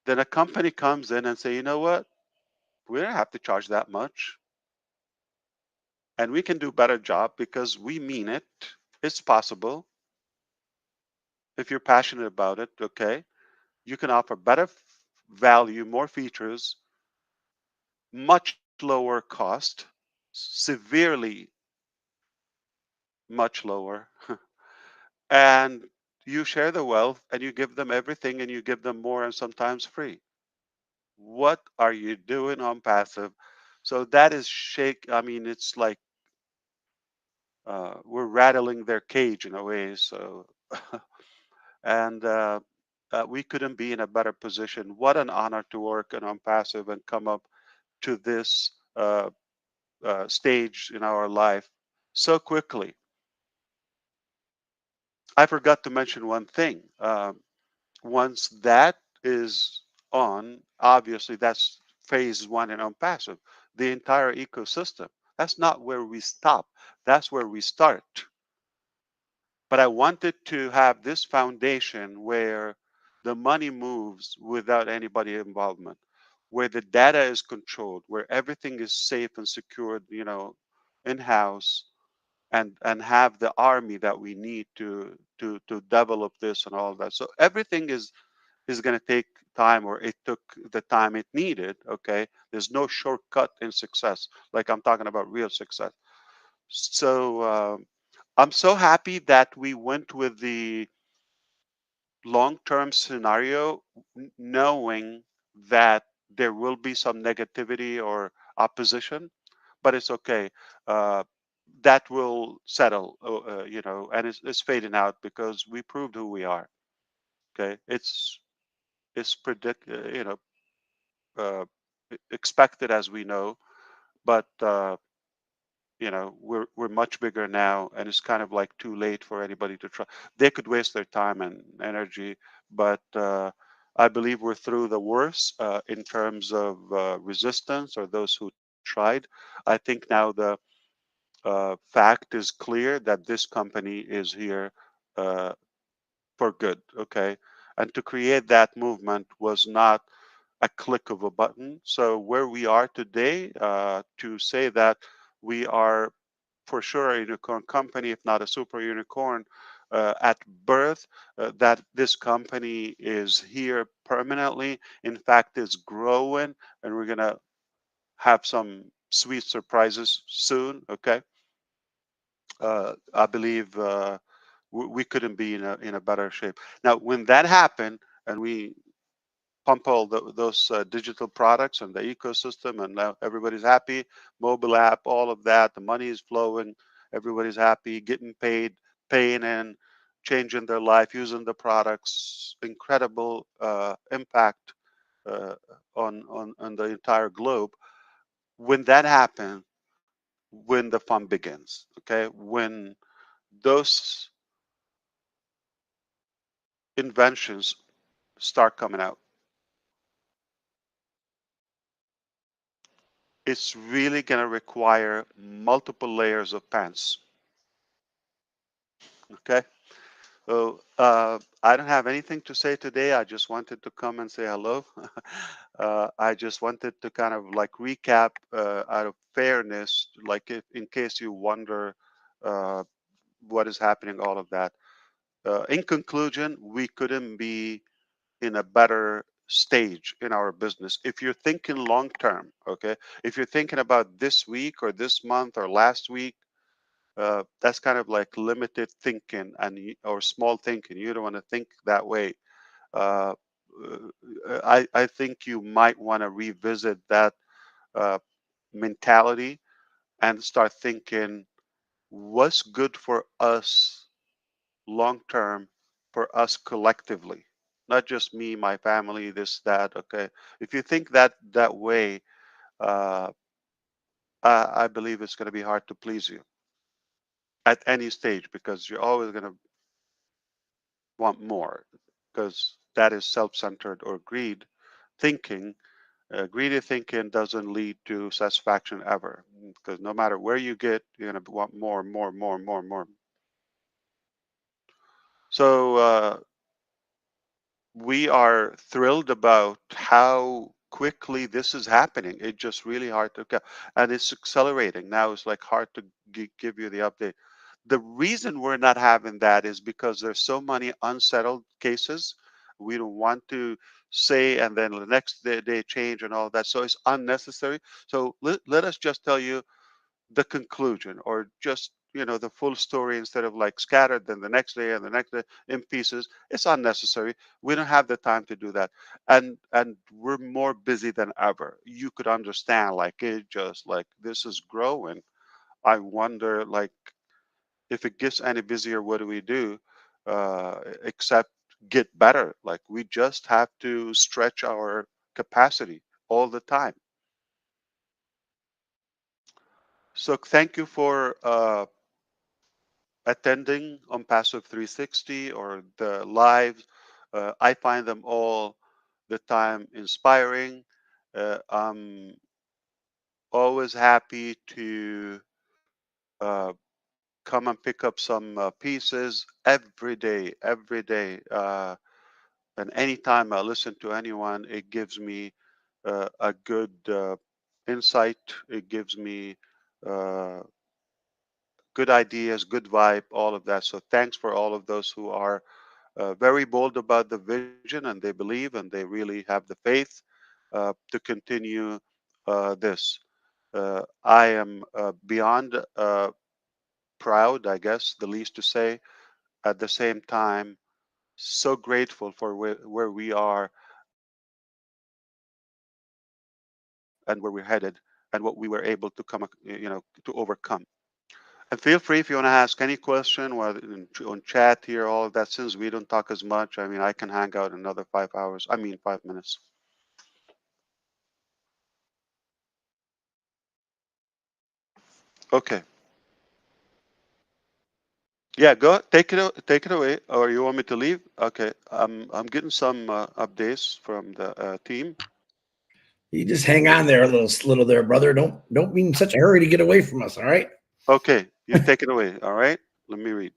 Then a company comes in and say, you know what? We don't have to charge that much. And we can do better job because we mean it. It's possible. If you're passionate about it, okay? You can offer better value, more features, much lower cost, severely much lower. And you share the wealth and you give them everything and you give them more and sometimes free. What are you doing on passive? So that is shake. I mean, it's like we're rattling their cage in a way. So, and we couldn't be in a better position. What an honor to work on passive and come up to this stage in our life so quickly. I forgot to mention one thing. Once that is on, obviously that's phase one in OnPassive, the entire ecosystem. That's not where we stop. That's where we start. But I wanted to have this foundation where the money moves without anybody involvement, where the data is controlled, where everything is safe and secured, in house, and have the army that we need to develop this and all that. So everything is going to take time, or it took the time it needed. Okay, there's no shortcut in success, like I'm talking about real success. So I'm so happy that we went with the long-term scenario, knowing that there will be some negativity or opposition, but it's okay. uh, that will settle, and it's fading out because we proved who we are. Okay, it's uh, expected, as we know, but we're much bigger now, and it's kind of like too late for anybody to try. They could waste their time and energy, but I believe we're through the worst in terms of resistance or those who tried. I think now the fact is clear that this company is here uh, for good. Okay, and to create that movement was not a click of a button. So where we are today, to say that we are for sure a unicorn company, if not a super unicorn, at birth, that this company is here permanently. In fact, it's growing, and we're going to have some sweet surprises soon. Okay. I believe we couldn't be in a better shape. Now, when that happened, and we pump all those digital products and the ecosystem, and now everybody's happy. Mobile app, all of that, the money is flowing, everybody's happy, getting paid, paying in, changing their life, using the products. Incredible impact uh, on the entire globe. When that happens, when the fun begins, okay, when those inventions start coming out, it's really going to require multiple layers of pants. Okay. So I don't have anything to say today. I just wanted to come and say hello. I just wanted to kind of like recap out of fairness, like if, in case you wonder uh, what is happening, all of that. In conclusion, we couldn't be in a better stage in our business. If you're thinking long term, okay, if you're thinking about this week or this month or last week, that's kind of like limited thinking or small thinking. You don't want to think that way. Uh, I think you might want to revisit that uh, mentality and start thinking what's good for us long term, for us collectively, not just me, my family, this, that. Okay, if you think that way, uh, I believe it's going to be hard to please you at any stage, because you're always going to want more, because that is self-centered or greed thinking. Greedy thinking doesn't lead to satisfaction ever, because no matter where you get, you're going to want more, more, more, more, more. So we are thrilled about how quickly this is happening. It's just really hard to get, and it's accelerating now. It's like hard to give you the update. The reason we're not having that is because there's so many unsettled cases. We don't want to say, and then the next day they change and all that. So it's unnecessary. So let us just tell you the conclusion, or just, the full story, instead of like scattered then the next day and the next day in pieces. It's unnecessary. We don't have the time to do that, and we're more busy than ever. You could understand, like, it just like this is growing. I wonder, like, if it gets any busier, what do we do, except get better? Like, we just have to stretch our capacity all the time. So thank you for attending on Passive 360 or the lives. I find them all the time inspiring. I'm always happy to uh, come and pick up some pieces every day, every day. And anytime I listen to anyone, it gives me a good insight. It gives me uh, good ideas, good vibe, all of that. So thanks for all of those who are very bold about the vision, and they believe, and they really have the faith to continue this. I am beyond proud, I guess, the least to say. At the same time, so grateful for where we are and where we're headed, and what we were able to to overcome. And feel free, if you want to ask any question, whether on chat here, all of that. Since we don't talk as much, I mean, I can hang out another 5 hours. I mean, 5 minutes. Okay. Yeah, go take it away, or you want me to leave? Okay. I'm getting some updates from the team.
You just hang on there a little there, brother. Don't be in such a hurry to get away from us. All right.
Okay, you take it away. All right. Let me read.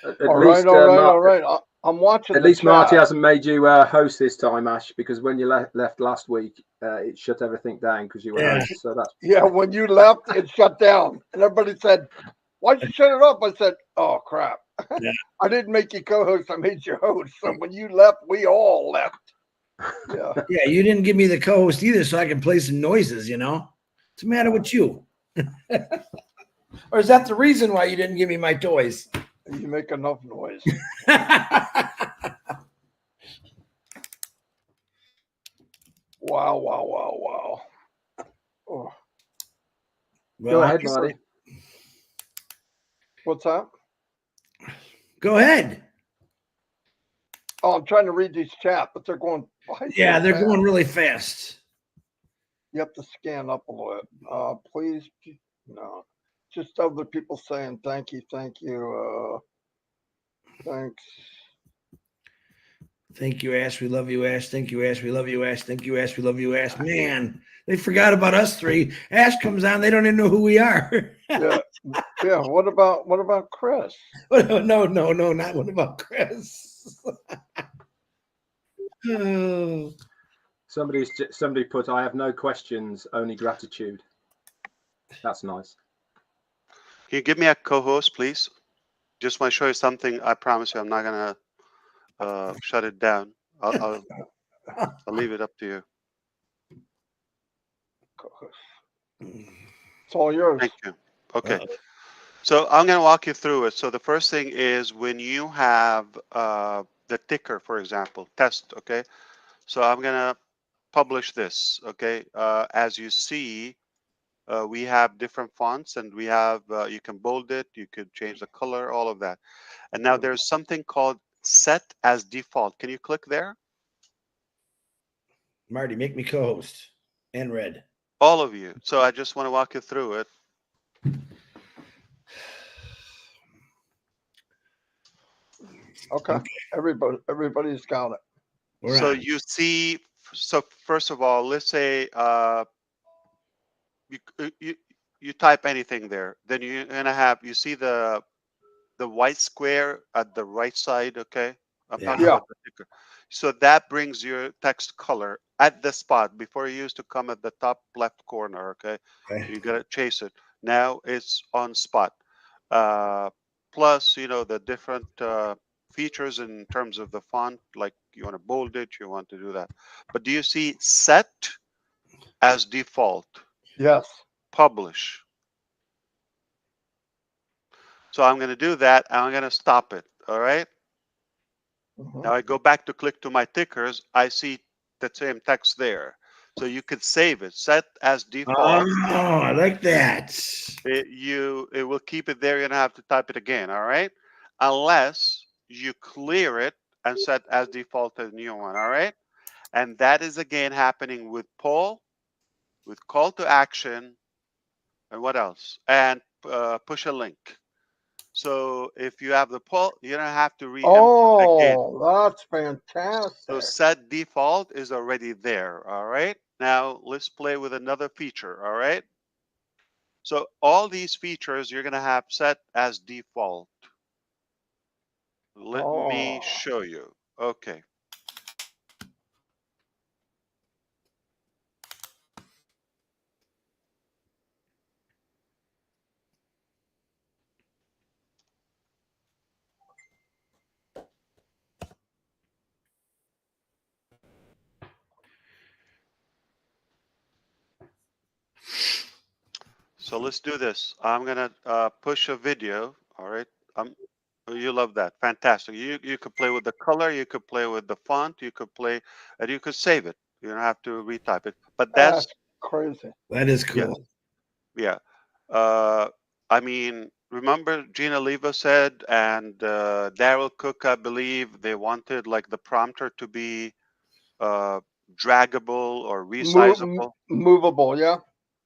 At least,
all right. I'm watching.
At least Marty hasn't made you host this time, Ash, because when you left last week, it shut everything down because you were host. So that's
when you left, it shut down, and everybody said, "Why'd you shut it up?" I said, "Oh crap,
Yeah.
I didn't make you co-host. I made you host." So when you left, we all left. Yeah.
Yeah, you didn't give me the co-host either, so I can play some noises. What's the matter with you? Or is that the reason why you didn't give me my toys?
You make enough noise. Wow. Oh.
Go ahead, Marty.
What's that?
Go ahead.
Oh, I'm trying to read these chat, but they're going.
Yeah, they're going really fast.
You have to scan up a little bit. Please, no. Just other people saying thank you. Thanks.
Thank you, Ash. We love you, Ash. Thank you, Ash. We love you, Ash. Thank you, Ash. We love you, Ash. Man, they forgot about us three. Ash comes on, they don't even know who we are.
Yeah. What about Chris?
No, not what about Chris? Oh.
Somebody put, "I have no questions, only gratitude." That's nice.
Can you give me a co-host, please? Just want to show you something. I promise you, I'm not gonna shut it down. I'll leave it up to you.
It's all yours.
Thank you. Okay.
Uh-oh.
So I'm going to walk you through it. So the first thing is when you have the ticker, for example, test. Okay. So I'm going to publish this. Okay. As you see, we have different fonts, and we have, you can bold it, you could change the color, all of that. And now there's something called set as default. Can you click there?
Marty, make me co-host and red.
All of you. So I just want to walk you through it.
Okay. Everybody's got it.
We're
So
on.
you see, so first of all, let's say you type anything there, then you're gonna have, you see the white square at the right side. Okay, I'm talking
Yeah.
Yeah.
about the ticker. So that brings your text color at the spot. Before it used to come at the top left corner. Okay,
Okay.
you gotta chase it. Now it's on spot. uh, Plus, the different features in terms of the font, like you want to bold it, you want to do that. But do you see set as default,
Yes.
publish? So I'm going to do that, and I'm going to stop it. All right.
Mhm.
Now I go back to click to my tickers. I see the same text there. So you could save it, set as default.
Oh, I like that.
It will keep it there. You're gonna have to type it again. All right, unless you clear it and set as default a new one. All right, and that is again happening with poll, with call to action, and what else? And push a link. So if you have the poll, you don't have to re-input again.
Oh, that's
So
fantastic.
set default is already there. All right. Now let's play with another feature. All right. So all these features you're gonna have set as default. Let me
Oh,
show you. Okay. So let's do this. I'm gonna push a video. All right. You love that. Fantastic. You could play with the color. You could play with the font. You could play, and you could save it. You don't have to retype it. But
that's
that's,
crazy.
That is
yeah,
cool.
yeah. I mean, remember Gina Leva said, and Daryl Cook, I believe, they wanted like the prompter to be uh, draggable or resizable.
Movable. Yeah.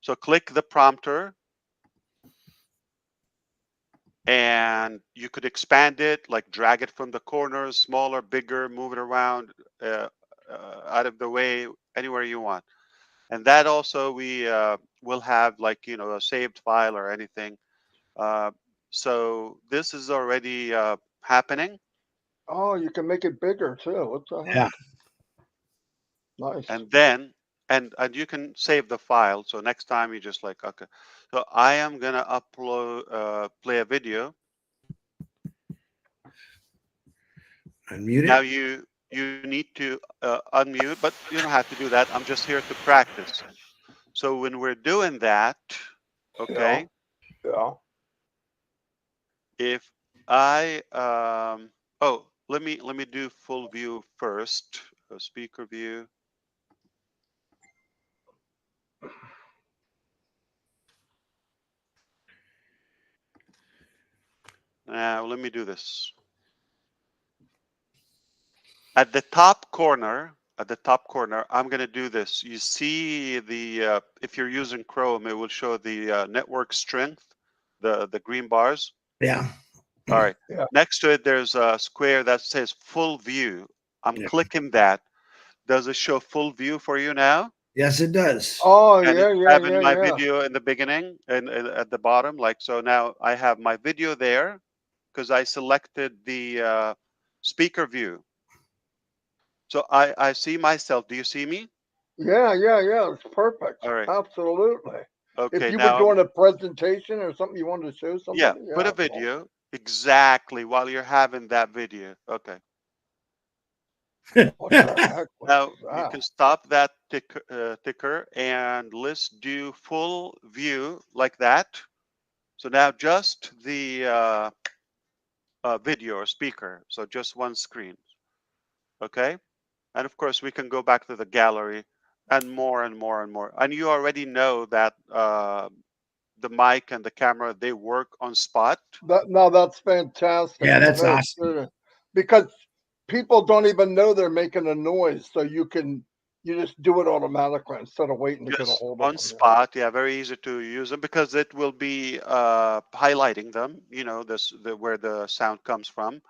So click the prompter, and you could expand it, like drag it from the corners, smaller, bigger, move it around, uh, out of the way, anywhere you want. And that also we will have, like, a saved file or anything. Uh, so this is already happening.
Oh, you can make it bigger too. What the heck?
Yeah.
Nice.
And then, and you can save the file. So next time you just like, okay. So I am gonna play a video.
Unmute
Now
it.
you need to unmute, but you don't have to do that. I'm just here to practice. So when we're doing that,
Yeah.
okay,
Yeah.
if I oh, let me do full view first. Speaker view. Now let me do this. At the top corner, I'm going to do this. You see the, if you're using Chrome, it will show the network strength, the green bars.
Yeah.
All right.
Yeah.
Next to it, there's a square that says full view. I'm
Yeah.
clicking that. Does it show full view for you now?
Yes, it does.
Oh,
And
yeah.
it's
Yeah.
having
Yeah.
my
Yeah.
video in the beginning and at the bottom. Like, so now I have my video there because I selected the speaker view. So I see myself. Do you see me?
Yeah. Yeah. Yeah. It's perfect.
All right.
Absolutely. If
Okay.
you were
Now,
doing a presentation or something you wanted to show
yeah,
somebody,
put a
yeah.
video exactly while you're having that video. Okay.
What the heck was
Now you
that?
can stop that ticker and let's do full view like that. So now just the video or speaker. So just one screen. Okay. And of course, we can go back to the gallery and more and more and more. And you already know that the mic and the camera, they work on spot.
No, that's fantastic.
Yeah, that's
No
awesome.
kidding. Because people don't even know they're making a noise, so you just do it automatically instead of waiting to get a
Just
hold of
on
them.
spot. Yeah, very easy to use them because it will be highlighting them, where the sound comes from.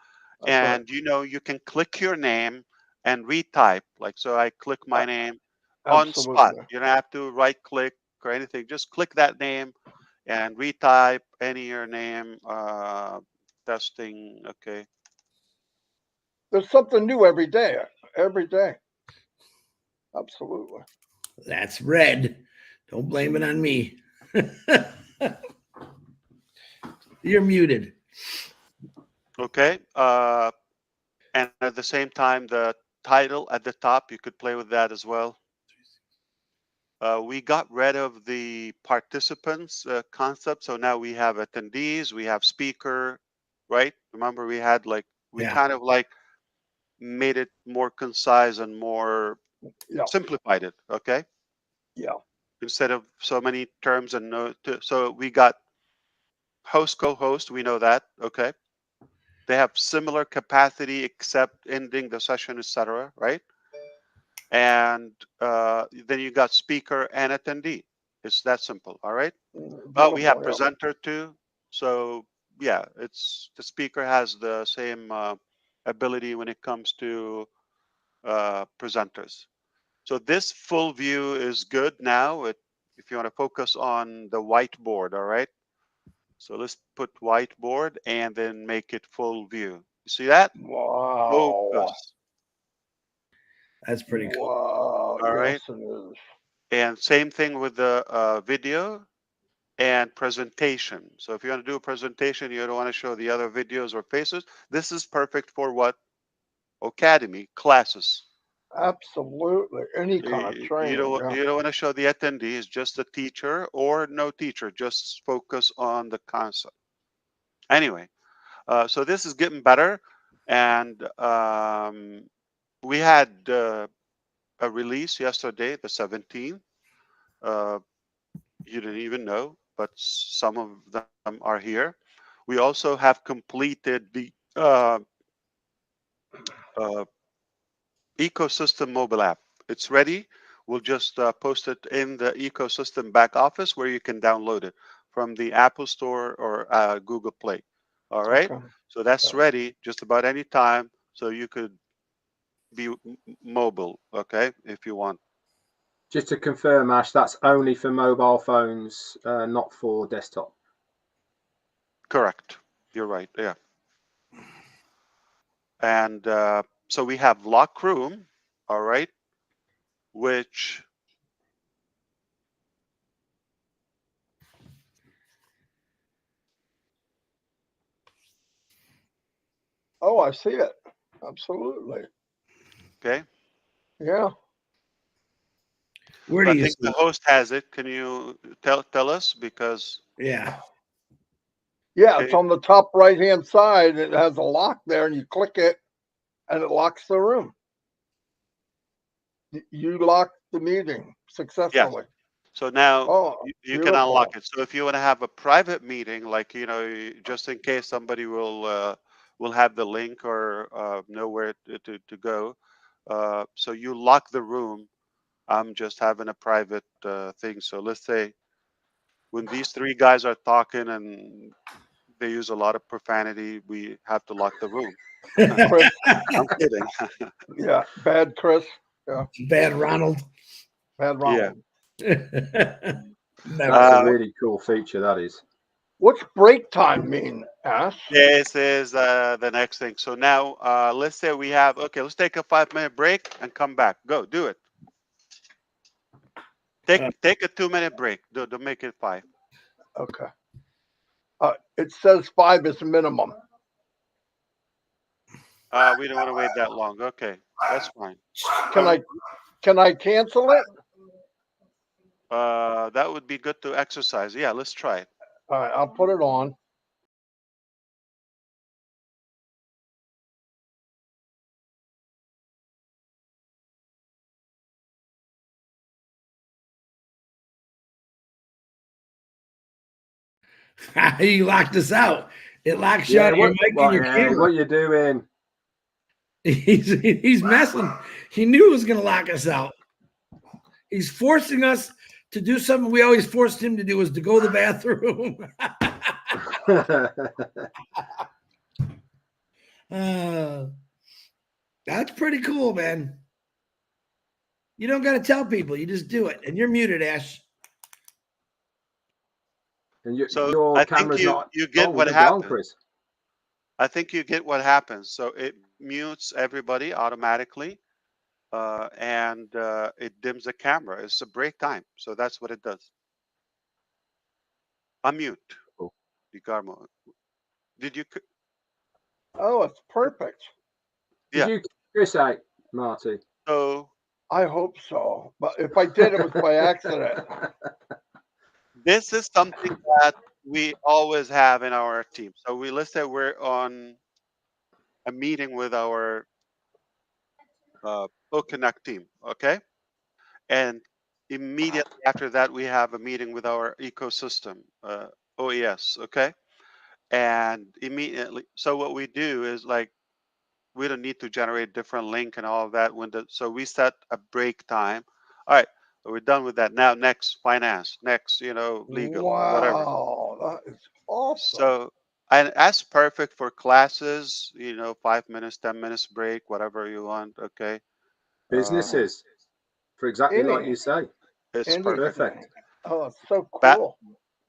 That's right.
And you can click your name and retype. Like, so I click my
A-
name on spot.
Absolutely.
You don't have to right click or anything. Just click that name and retype any your name. Testing. Okay.
There's something new every day. Every day. Absolutely.
That's red. Don't blame it on me. You're muted.
Okay. And at the same time, the title at the top, you could play with that as well. We got rid of the participants concept. So now we have attendees, we have speaker, right? Remember we had we
Yeah.
kind of like made it more concise and more
Yeah.
simplified it. Okay.
Yeah.
Instead of so many terms and so we got host, co-host, we know that. Okay. They have similar capacity except ending the session, etc. Right? And then you got speaker and attendee. It's that simple. All right. We have
Beautiful. Yeah.
presenter too. So yeah, it's the speaker has the same ability when it comes to presenters. So this full view is good now. If you want to focus on the whiteboard, all right. So let's put whiteboard and then make it full view. You see that?
Wow.
Focus.
That's pretty cool.
Wow.
All
Yes,
right.
it is.
And same thing with the video and presentation. So if you want to do a presentation, you don't want to show the other videos or faces. This is perfect for what? Academy classes.
Absolutely. Any kind of
You
training.
don't
Yeah.
you don't want to show the attendees, just the teacher or no teacher. Just focus on the concept. Anyway, so this is getting better, and we had a release yesterday, the 17th. Uh, you didn't even know, but some of them are here. We also have completed the uh, ecosystem mobile app. It's ready. We'll just post it in the ecosystem back office where you can download it from the Apple Store or Google Play. All right.
Okay.
So that's
Yeah.
ready just about any time. So you could be mobile, okay, if you want.
Just to confirm, Ash, that's only for mobile phones, not for desktop.
Correct. You're right. Yeah. And so we have lock room. All right. Which
Oh, I see it. Absolutely.
okay.
Yeah.
Where do
I
you
think
see?
the host has it. Can you tell us? Because
Yeah.
Yeah.
okay,
It's on the top right hand side. It has a lock there, and you click it, and it locks the room. You locked the meeting
yes.
successfully.
So now
Oh,
you can unlock
beautiful.
it. So if you want to have a private meeting, like just in case somebody will have the link or know where to go, so you lock the room. I'm just having a private thing. So let's say when these three guys are talking and they use a lot of profanity, we have to lock the room.
Chris.
I'm kidding.
Yeah. Bad Chris. Yeah.
Bad Ronald.
Bad
Yeah.
Ronald.
Never.
That's a
Uh,
really cool feature, that is.
What's break time mean, Ash?
this is the next thing. So now let's say we have, okay, let's take a 5-minute break and come back. Go, do it. Take a 2-minute break. Don't make it 5.
Okay. It says 5 is minimum.
We don't want to wait that long. Okay, that's fine.
Can I cancel it?
That would be good to exercise. Yeah, let's try it.
All right, I'll put it on.
He locked us out. It locks you
Yeah,
out of your mic and your camera.
what you doing?
He's messing. He knew it was going to lock us out. He's forcing us to do something we always forced him to do, was to go to the bathroom. That's pretty cool, man. You don't got to tell people. You just do it. And you're muted, Ash.
And
So
your
I think
camera's
you
not.
get
Oh,
what
they're gone,
happens.
Chris.
I think you get what happens. So it mutes everybody automatically, and it dims the camera. It's a break time, so that's what it does. Unmute.
Cool.
DiCarmo. Did you?
Oh, it's perfect.
Yeah.
Did you Chris out, Marty?
So
I hope so. But if I did, it was by accident.
this is something that we always have in our team. So let's say we're on a meeting with our Connect team, okay? And immediately after that, we have a meeting with our ecosystem, OES, okay? And immediately, so what we do is like, we don't need to generate different link and all of that window. So we set a break time. All right, we're done with that. Now, next, finance, next, legal, whatever.
Wow, that is awesome.
So, and that's perfect for classes, 5 minutes, 10 minutes break, whatever you want. Okay.
Businesses, for exactly like you say.
It's
Perfect.
Oh, it's so cool.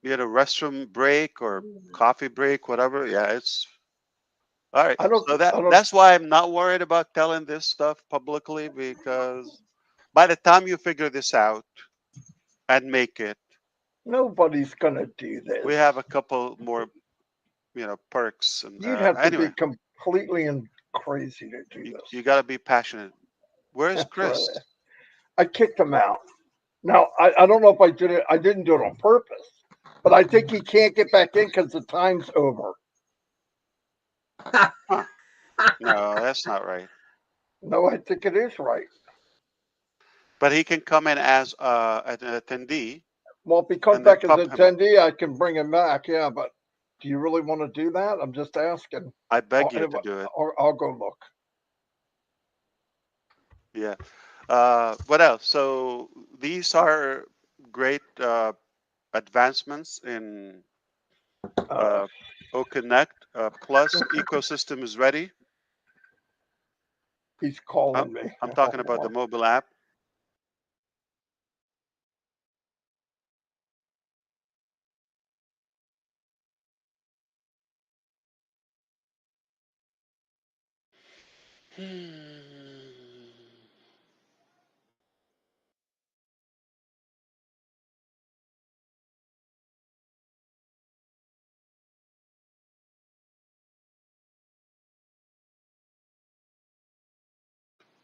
Restroom break or coffee break, whatever. Yeah, it's all right. So
don't-
that's why I'm not worried about telling this stuff publicly, because by the time you figure this out and make it,
Nobody's gonna do this.
we have a couple more, perks. And
You'd have to
anyway,
be completely and crazy to do this.
you got to be passionate. Where's
That's
Chris?
right. I kicked him out. Now I don't know if I did it. I didn't do it on purpose, but I think he can't get back in because the time's over.
No, that's not right.
No, I think it is right.
But he can come in as an attendee.
Well, if he comes
and then
back as
pump
an
him up.
attendee, I can bring him back. Yeah, but do you really want to do that? I'm just asking.
I beg you to do it.
Or I'll go look.
Yeah. What else? So these are great advancements in OConnect. Plus, ecosystem is ready.
He's calling me.
I'm talking about the mobile app.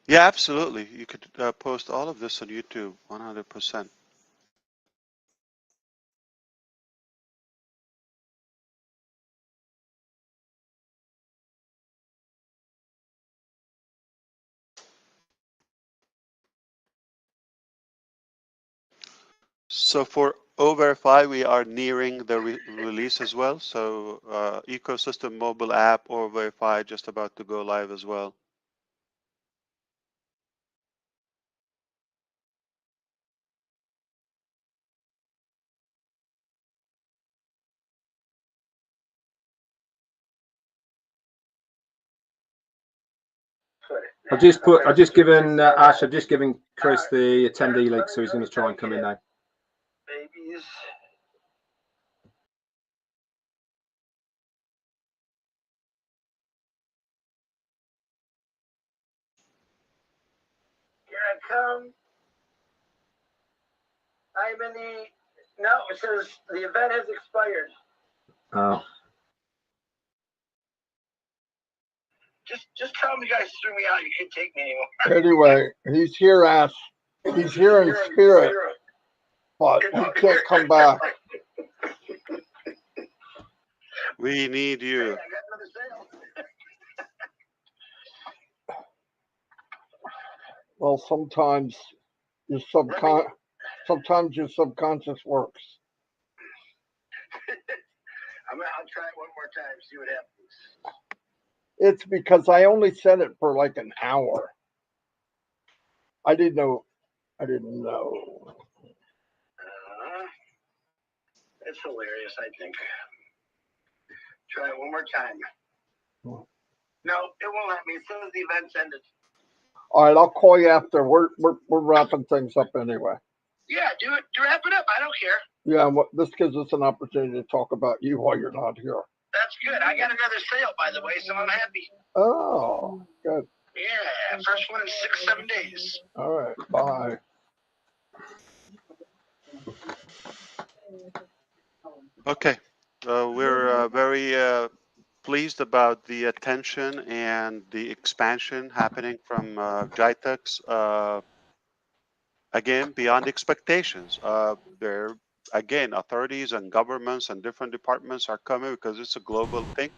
Yeah, absolutely. You could post all of this on YouTube, 100%. So for O-Verify, we are nearing the release as well. So ecosystem mobile app, O-Verify, just about to go live as well.
I've just given Ash. I've just given Chris the attendee link, so he's going to try and come in now.
Babies. Here I come. I'm in the. No, it says the event has expired.
Oh.
Just tell me you guys threw me out. You can't take me anymore. Anyway, he's here, Ash. He's here in spirit, but he can't come back.
We need
Hey,
you.
I got another sale.
Well, sometimes your sometimes your subconscious works.
I'll try it one more time, see what happens.
It's because I only said it for like an hour. I didn't know. I didn't know.
It's hilarious, I think. Try it one more time. No, it won't let me. It says the event's ended.
All right, I'll call you after. We're wrapping things up anyway.
Yeah, do it. Wrap it up. I don't care.
Yeah, this gives us an opportunity to talk about you while you're not here.
That's good. I got another sale, by the way, so I'm happy.
Oh, good.
Yeah, first one in 6-7 days.
All right, bye.
Okay. We're very pleased about the attention and the expansion happening from GITEX. Again, beyond expectations. There, again, authorities and governments and different departments are coming because it's a global thing,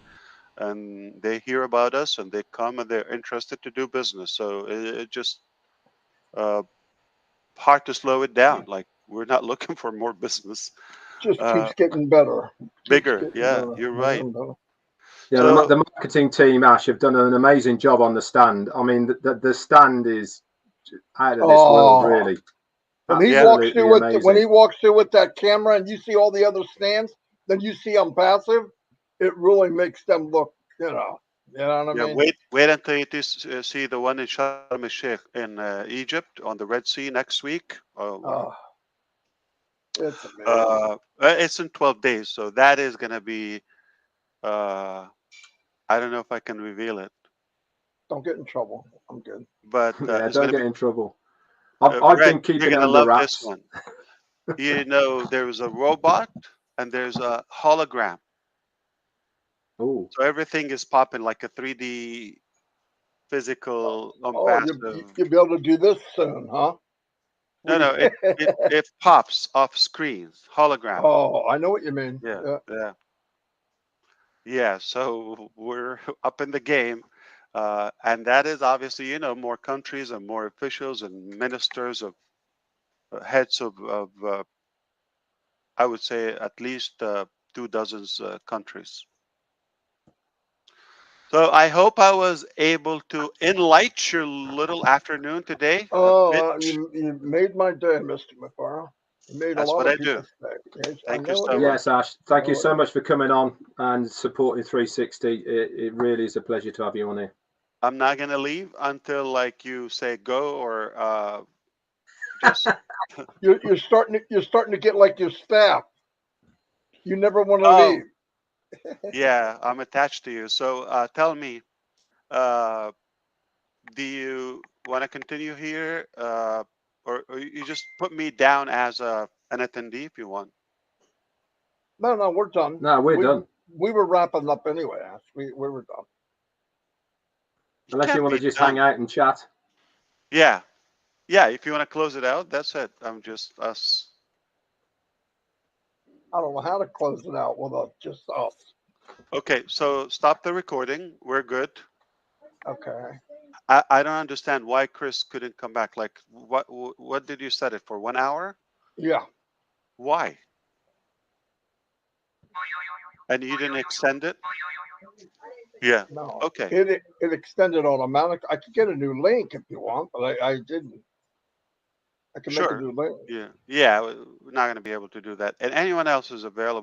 and they hear about us and they come and they're interested to do business. So it just hard to slow it down. Like, we're not looking for more business.
Just keeps getting better.
Bigger. Yeah, you're right.
Yeah,
So,
the marketing team, Ash, have done an amazing job on the stand. I mean, the stand is out of this world, really.
When he walks through with that camera, and you see all the other stands, then you see ONPASSIVE. It really makes them look, you know what I mean.
Wait until you see the one in Sharm el-Sheikh in Egypt on the Red Sea next week.
It's amazing.
It's in 12 days, so that is going to be. I don't know if I can reveal it.
Don't get in trouble. I'm good.
But
yeah,
it's
don't
gonna
get
be,
in trouble. I've
Red,
been keeping
you're
it
gonna
under
love
wraps.
this one. You know, there's a robot and there's a hologram.
Oh,
So everything is popping like a 3D physical ONPASSIVE.
You'll be able to do this soon, huh?
No, it pops off screens, hologram.
Oh, I know what you mean.
Yeah. So we're up in the game, and that is obviously, more countries and more officials and ministers of heads of I would say at least 24 countries. So I hope I was able to enlighten your little afternoon today.
You made my day, Mr. McFarland. You made
That's
a lot
what
of
I do.
people's day. Yes,
Thank
I
you
know
so
it
much.
is.
yes, Ash. Thank you
No,
so much for coming on and supporting 360. It really is a pleasure to have you on here.
I'm not gonna leave until like you say go or just.
you're starting to get like your staff. You never want to
Oh,
leave.
yeah, I'm attached to you. So tell me, do you want to continue here, or you just put me down as an attendee if you want?
No, we're done.
No, we're done.
We were wrapping up anyway, Ash. We were done.
Unless you want to just hang out and chat.
Yeah. If you want to close it out, that's it. I'm just us.
I don't know how to close it out without just us.
Okay, so stop the recording. We're good.
Okay.
I don't understand why Chris couldn't come back. Like, what did you set it for? 1 hour?
Yeah.
Why? And you didn't extend it? Yeah.
No.
Okay.
It extended automatic. I could get a new link if you want, but I didn't. I can make a new link.
Yeah. We're not going to be able to do that. And anyone else is available.